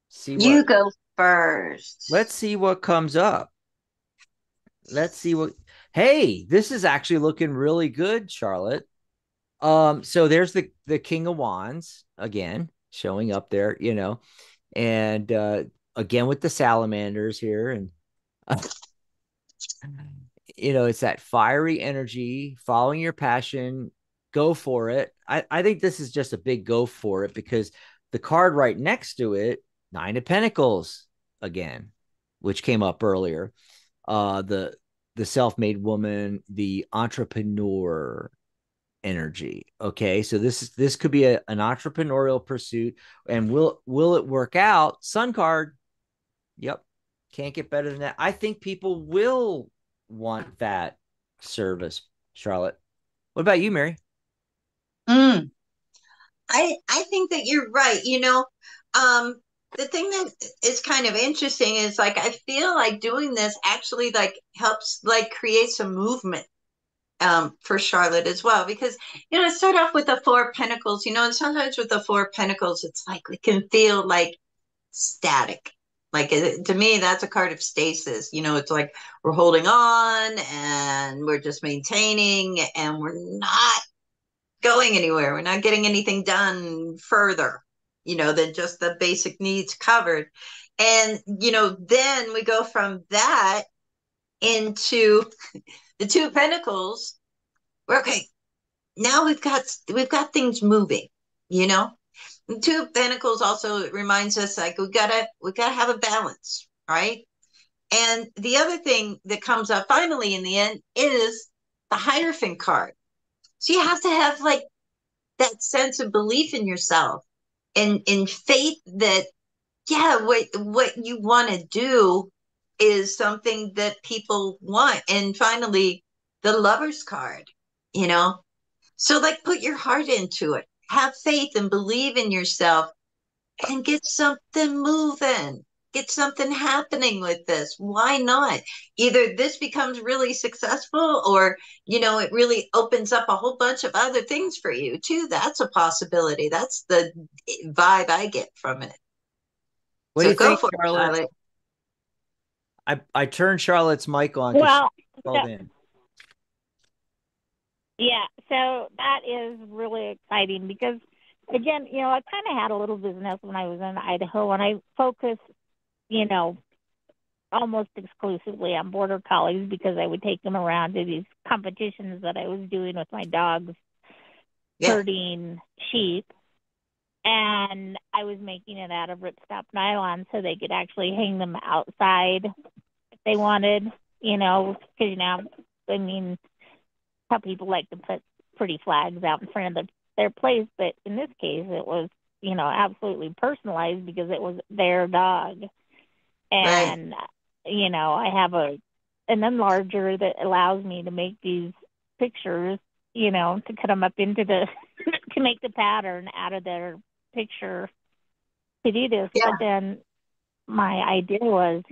see You what go first. let's see what comes up. Let's see what. Hey, this is actually looking really good, Charlotte. So there's the King of Wands again showing up there, and again with the salamanders here, and it's that fiery energy, following your passion, go for it. I think this is just a big go for it, because the card right next to it, Nine of Pentacles again, which came up earlier. The self-made woman, the entrepreneur energy. Okay, so this could be an entrepreneurial pursuit, and will it work out? Sun card. Yep, can't get better than that. I think people will want that service, Charlotte. What about you, Mary? Mm. I think that you're right. Um, the thing that is kind of interesting is like I feel like doing this actually like helps like create some movement. for Charlotte as well, because I start off with the Four of Pentacles, and sometimes with the Four of Pentacles, it's like we can feel like static. Like to me, that's a card of stasis. It's like we're holding on and we're just maintaining, and we're not going anywhere. We're not getting anything done further, than just the basic needs covered. And then we go from that into the Two of Pentacles. Okay, now we've got things moving, you know. The Two of Pentacles also reminds us like we gotta have a balance, right? And the other thing that comes up finally in the end is the Hierophant card. So you have to have like that sense of belief in yourself and in faith that what you want to do is something that people want. And finally, the Lover's card, you know. So like put your heart into it. Have faith and believe in yourself and get something moving. Get something happening with this. Why not? Either this becomes really successful or, it really opens up a whole bunch of other things for you too. That's a possibility. That's the vibe I get from it. What do So you go think, for it, Charlotte? Charlotte. I turned Charlotte's mic on because Well, she called in. yeah, so that is really exciting because, again, I kind of had a little business when I was in Idaho, and I focused, almost exclusively on border collies because I would take them around to these competitions that I was doing with my dogs, herding sheep. And I was making it out of ripstop nylon so they could actually hang them outside if they wanted, because, I mean, how people like to put pretty flags out in front of their place. But in this case, it was, absolutely personalized because it was their dog. And, I have an enlarger that allows me to make these pictures, to cut them up into to make the pattern out of their picture to do this. Yeah. But then my idea was,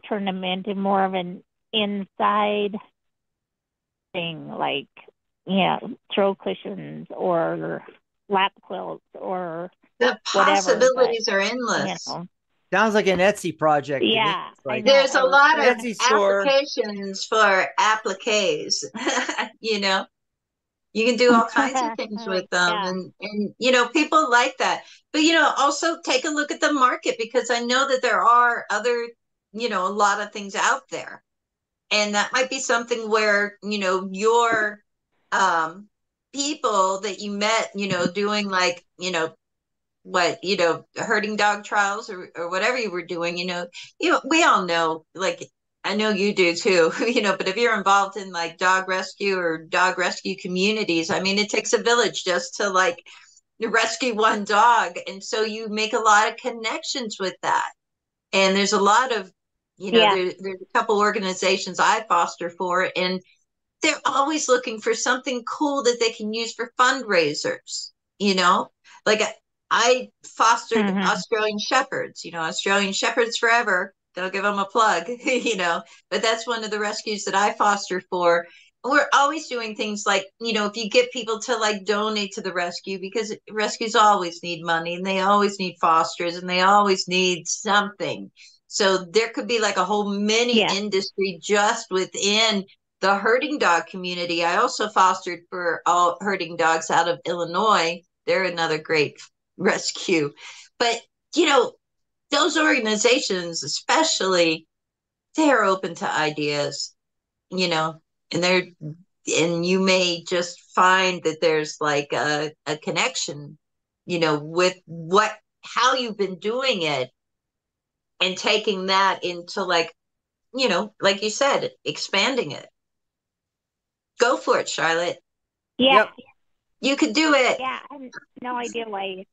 turn them into more of an inside thing, like, throw cushions or lap quilts or the whatever. possibilities But, are endless. Sounds like an Etsy project. Yeah, like there's a lot of Etsy store. applications for appliques. You can do all kinds of things with them. And people like that. But, also take a look at the market because I know that there are other, a lot of things out there. And that might be something where, your people that you met, doing like, herding dog trials or whatever you were doing, we all know, like, I know you do too, but if you're involved in like dog rescue or dog rescue communities, I mean, it takes a village just to like rescue one dog. And so you make a lot of connections with that. And there's a lot of, there's a couple organizations I foster for, and they're always looking for something cool that they can use for fundraisers, like I fostered Australian Shepherds, Australian Shepherds forever. Don't give them a plug, but that's one of the rescues that I foster for. We're always doing things like, if you get people to like donate to the rescue, because rescues always need money and they always need fosters and they always need something. So there could be like a whole mini industry just within the herding dog community. I also fostered for all herding dogs out of Illinois. They're another great rescue. But, those organizations, especially, they're open to ideas, and you may just find that there's like a connection, with how you've been doing it and taking that into like, like you said, expanding it. Go for it, Charlotte. Yeah. Yep. You could do it. Yeah, I had no idea why.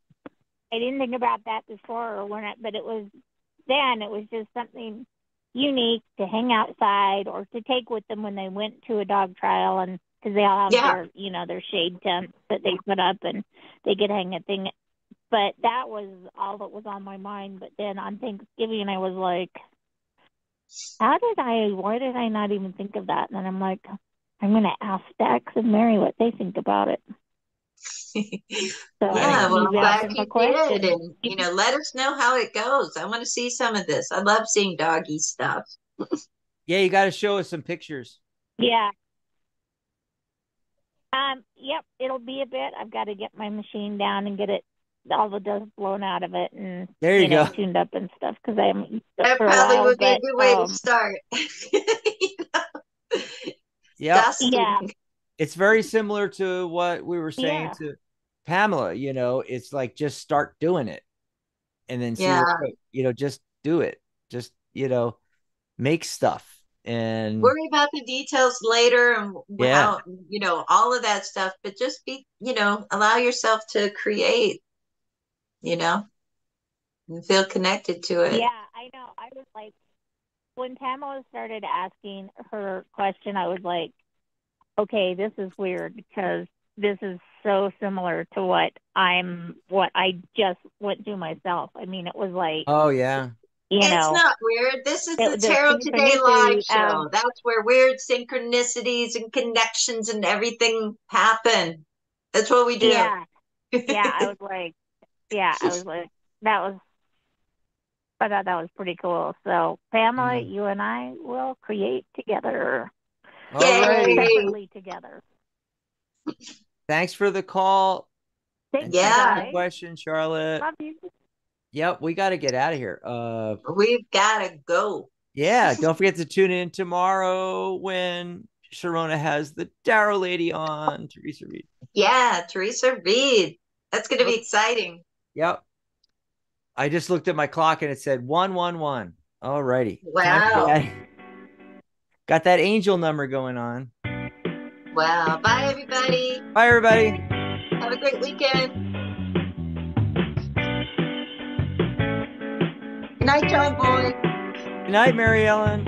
I didn't think about that before, but it was just something unique to hang outside or to take with them when they went to a dog trial, and because they all have their shade tents that they put up and they could hang a thing. But that was all that was on my mind. But then on Thanksgiving, I was like, why did I not even think of that? And then I'm like, I'm going to ask Dax and Mary what they think about it. So Yeah, well, I'm glad you questions. did. And, let us know how it goes. I want to see some of this. I love seeing doggy stuff. Yeah, you got to show us some pictures. Yeah. Yep, it'll be a bit. I've got to get my machine down and get it, all the dust blown out of it, and there you go, tuned up and stuff, because I haven't used it That for a probably while. would be a good way to start. Yeah, Dusting. it's very similar to what we were saying to Pamela. It's like just start doing it, and then see what just do it. Just make stuff. And worry about the details later and how, all of that stuff, but just be, allow yourself to create, and feel connected to it. Yeah, I know. I was like, when Pamela started asking her question, I was like, okay, this is weird, because this is so similar to what I just went through myself. I mean, it was like, oh yeah. It's not weird. This is the Tarot Today live show. That's where weird synchronicities and connections and everything happen. That's what we do. Yeah. Yeah, I was like, I thought that was pretty cool. So, Pamela, you and I will create together. All right. Separately together. Thanks for the call. Thanks for the question, Charlotte. Love you. Yep, we got to get out of here. We've got to go. Yeah, don't forget to tune in tomorrow when Sharona has the Darrow lady on, Teresa Reed. Yeah, Teresa Reed. That's going to be exciting. Yep. I just looked at my clock and it said 111. All righty. Wow. Got that angel number going on. Wow. Bye, everybody. Bye, everybody. Have a great weekend. Good night, John Boy. Good night, Mary Ellen.